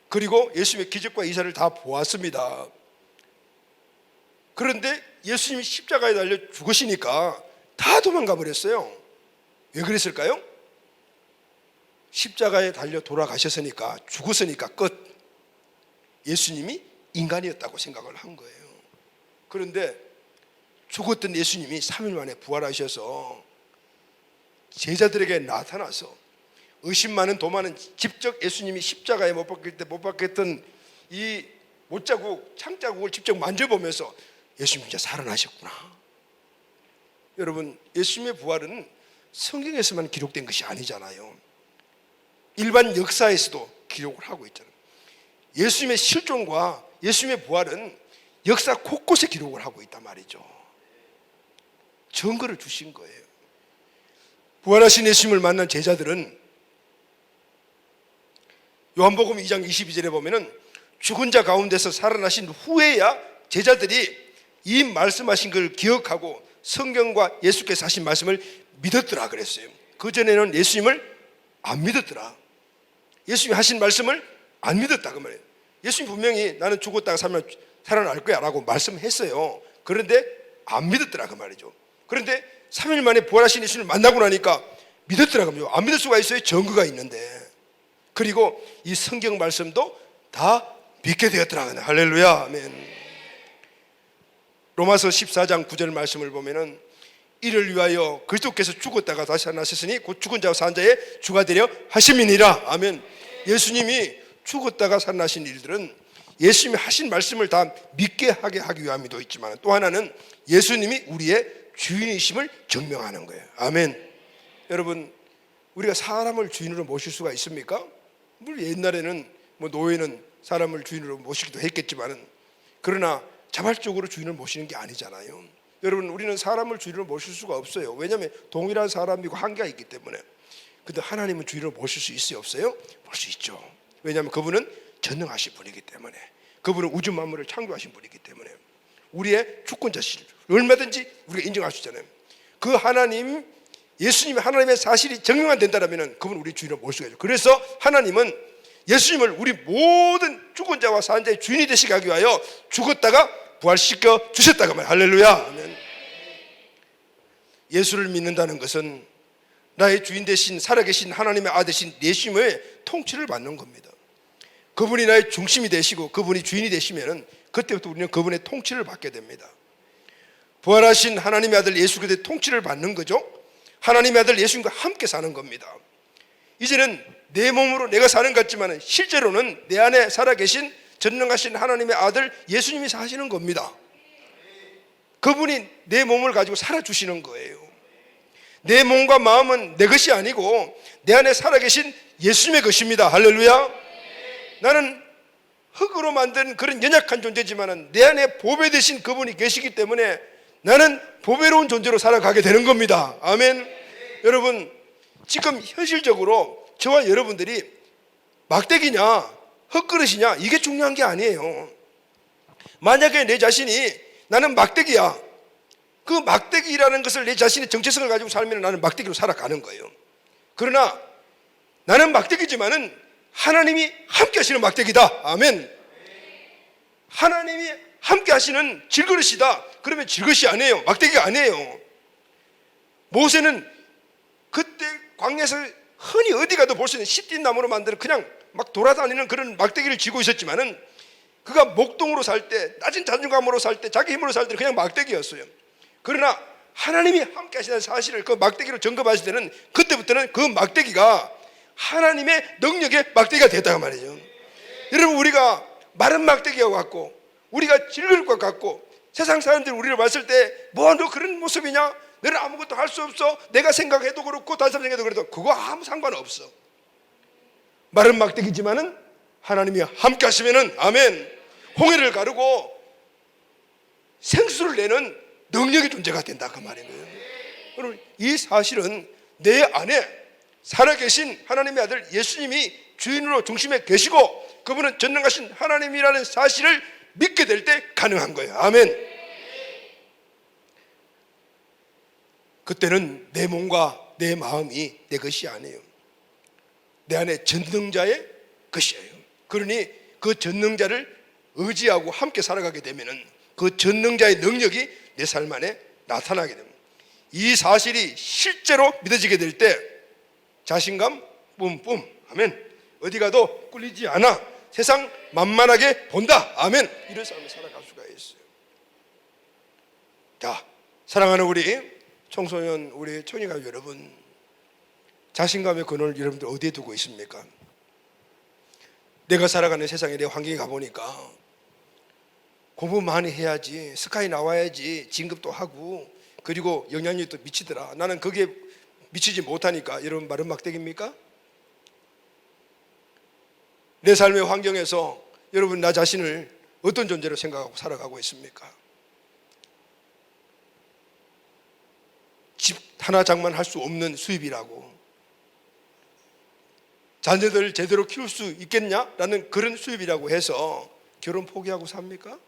그리고 예수님의 기적과 이사를 다 보았습니다. 그런데 예수님이 십자가에 달려 죽으시니까 다 도망가 버렸어요. 왜 그랬을까요? 십자가에 달려 돌아가셨으니까, 죽었으니까 끝. 예수님이 인간이었다고 생각을 한 거예요. 그런데 죽었던 예수님이 3일 만에 부활하셔서 제자들에게 나타나서 의심 많은 도마는 직접 예수님이 십자가에 못 박힐 때 못 박혔던 이 못자국, 창자국을 직접 만져보면서 예수님 진짜 살아나셨구나. 여러분, 예수님의 부활은 성경에서만 기록된 것이 아니잖아요. 일반 역사에서도 기록을 하고 있잖아요. 예수님의 실존과 예수님의 부활은 역사 곳곳에 기록을 하고 있단 말이죠. 증거를 주신 거예요. 부활하신 예수님을 만난 제자들은 요한복음 2장 22절에 보면은 죽은 자 가운데서 살아나신 후에야 제자들이 이 말씀하신 걸 기억하고 성경과 예수께서 하신 말씀을 믿었더라 그랬어요. 그전에는 예수님을 안 믿었더라. 예수님이 하신 말씀을 안 믿었다 그 말이에요. 예수님 분명히 나는 죽었다가 살아날 거야 라고 말씀했어요. 그런데 안 믿었더라 그 말이죠. 그런데 3일 만에 부활하신 예수님을 만나고 나니까 믿었더라 그 말이죠. 안 믿을 수가 있어요? 증거가 있는데. 그리고 이 성경 말씀도 다 믿게 되었더라. 할렐루야. 아멘. 로마서 14장 9절 말씀을 보면은 이를 위하여 그리스도께서 죽었다가 다시 살아나셨으니 곧 죽은 자와 산 자의 주가 되려 하심이니라. 아멘. 예수님이 죽었다가 살아나신 일들은 예수님이 하신 말씀을 다 믿게 하게 하기 위함이도 있지만 또 하나는 예수님이 우리의 주인이심을 증명하는 거예요. 아멘. 여러분, 우리가 사람을 주인으로 모실 수가 있습니까? 물론 옛날에는 노예는 사람을 주인으로 모시기도 했겠지만은 그러나 자발적으로 주인을 모시는 게 아니잖아요. 여러분, 우리는 사람을 주인으로 모실 수가 없어요. 왜냐하면 동일한 사람이고 한계가 있기 때문에. 근데 하나님은 주인으로 모실 수 있어요, 없어요? 볼 수 있죠. 왜냐하면 그분은 전능하신 분이기 때문에, 그분은 우주 만물을 창조하신 분이기 때문에 우리의 주권자실 얼마든지 우리가 인정할 수 있잖아요. 그 하나님, 예수님이 하나님의 사실이 증명만 된다면 그분은 우리 주인으로 모실 수가 있죠. 그래서 하나님은 예수님을 우리 모든 주권자와 사한자의 주인이 되시게 하기 위하여 죽었다가 부활시켜 주셨다고 말해요. 할렐루야. 아멘. 예수를 믿는다는 것은 나의 주인 되신 살아계신 하나님의 아들 되신 예수님의 통치를 받는 겁니다. 그분이 나의 중심이 되시고 그분이 주인이 되시면 그때부터 우리는 그분의 통치를 받게 됩니다. 부활하신 하나님의 아들 예수 그리스도의 통치를 받는 거죠. 하나님의 아들 예수님과 함께 사는 겁니다. 이제는 내 몸으로 내가 사는 것 같지만 실제로는 내 안에 살아계신 전능하신 하나님의 아들 예수님이 사시는 겁니다. 그분이 내 몸을 가지고 살아주시는 거예요. 내 몸과 마음은 내 것이 아니고 내 안에 살아계신 예수님의 것입니다. 할렐루야. 나는 흙으로 만든 그런 연약한 존재지만 내 안에 보배 되신 그분이 계시기 때문에 나는 보배로운 존재로 살아가게 되는 겁니다. 아멘. 여러분, 지금 현실적으로 저와 여러분들이 막대기냐 흙그릇이냐 이게 중요한 게 아니에요. 만약에 내 자신이 나는 막대기야, 그 막대기라는 것을 내 자신의 정체성을 가지고 살면 나는 막대기로 살아가는 거예요. 그러나 나는 막대기지만은 하나님이 함께 하시는 막대기다. 아멘. 하나님이 함께 하시는 질그릇이다. 그러면 질그릇이 아니에요. 막대기가 아니에요. 모세는 그때 광야에서 흔히 어디 가도 볼 수 있는 시띠 나무로 만드는 그냥 막 돌아다니는 그런 막대기를 쥐고 있었지만은 그가 목동으로 살 때, 낮은 자존감으로 살 때, 자기 힘으로 살 때 그냥 막대기였어요. 그러나 하나님이 함께 하시는 사실을 그 막대기로 점검하실 때는 그때부터는 그 막대기가 하나님의 능력의 막대기가 됐다고 말이죠. 여러분, 우리가 마른 막대기와 같고 우리가 질그릇과 같고 세상 사람들이 우리를 봤을 때 뭐 너 그런 모습이냐, 너는 아무것도 할 수 없어, 내가 생각해도 그렇고 다른 사람 생각해도 그래도 그거 아무 상관없어. 마른 막대기지만은 하나님이 함께 하시면은 아멘, 홍해를 가르고 생수를 내는 능력의 존재가 된다 그 말이에요. 여러분, 이 사실은 내 안에 살아계신 하나님의 아들 예수님이 주인으로 중심에 계시고 그분은 전능하신 하나님이라는 사실을 믿게 될 때 가능한 거예요. 아멘. 그때는 내 몸과 내 마음이 내 것이 아니에요. 내 안에 전능자의 것이에요. 그러니 그 전능자를 의지하고 함께 살아가게 되면은 그 전능자의 능력이 내 삶 안에 나타나게 됩니다. 이 사실이 실제로 믿어지게 될 때 자신감 뿜뿜. 아멘. 어디 가도 꿀리지 않아. 세상 만만하게 본다. 아멘. 이런 삶을 살아갈 수가 있어요. 자, 사랑하는 우리 청소년, 우리 청년가 여러분, 자신감의 근원을 여러분들 어디에 두고 있습니까? 내가 살아가는 세상에 내 환경에 가보니까 공부 많이 해야지, 스카이 나와야지, 진급도 하고, 그리고 영향력도 미치더라. 나는 거기에 미치지 못하니까. 여러분, 마른 막대기입니까? 내 삶의 환경에서 여러분, 나 자신을 어떤 존재로 생각하고 살아가고 있습니까? 집 하나 장만할 수 없는 수입이라고, 자녀들 제대로 키울 수 있겠냐라는 그런 수입이라고 해서 결혼 포기하고 삽니까?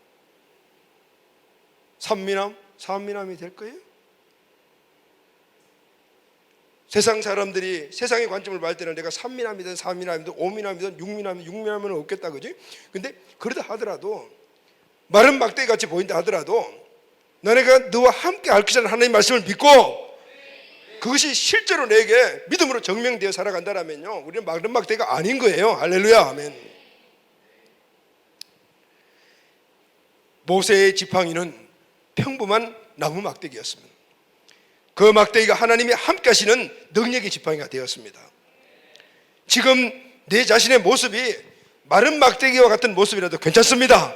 삼미남, 사미남이 될 거예요? 세상 사람들이 세상의 관점을 볼 때는 내가 삼미남이든 사미남이든 오미남이든 육미남은 없겠다, 그지? 근데 그러다 하더라도 마른 막대기 같이 보인다 하더라도 너네가 너와 함께 앓기 전에 하나님의 말씀을 믿고 그것이 실제로 내게 믿음으로 증명되어 살아간다면요, 우리는 마른 막대기가 아닌 거예요. 할렐루야. 아멘. 모세의 지팡이는 평범한 나무 막대기였습니다. 그 막대기가 하나님이 함께 하시는 능력의 지팡이가 되었습니다. 지금 내 자신의 모습이 마른 막대기와 같은 모습이라도 괜찮습니다.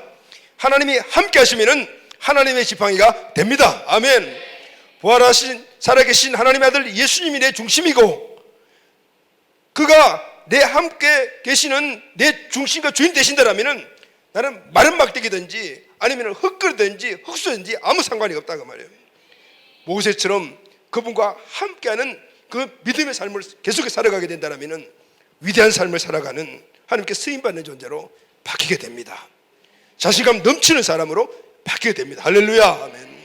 하나님이 함께 하시면은 하나님의 지팡이가 됩니다. 아멘. 부활하신 살아계신 하나님의 아들 예수님이 내 중심이고 그가 내 함께 계시는 내 중심과 주인 되신다라면은 나는 마른 막대기든지 아니면 흙그릇든지 흙수든지 아무 상관이 없다고 말이에요. 모세처럼 그분과 함께하는 그 믿음의 삶을 계속해서 살아가게 된다면 위대한 삶을 살아가는 하나님께 쓰임받는 존재로 바뀌게 됩니다. 자신감 넘치는 사람으로 바뀌게 됩니다. 할렐루야. 아멘.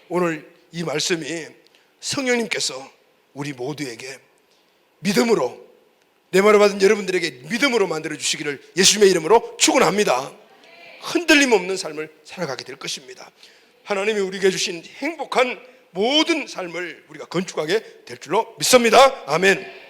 오늘 이 말씀이 성령님께서 우리 모두에게 믿음으로, 내 말을 받은 여러분들에게 믿음으로 만들어 주시기를 예수님의 이름으로 축원합니다. 흔들림 없는 삶을 살아가게 될 것입니다. 하나님이 우리에게 주신 행복한 모든 삶을 우리가 건축하게 될 줄로 믿습니다. 아멘.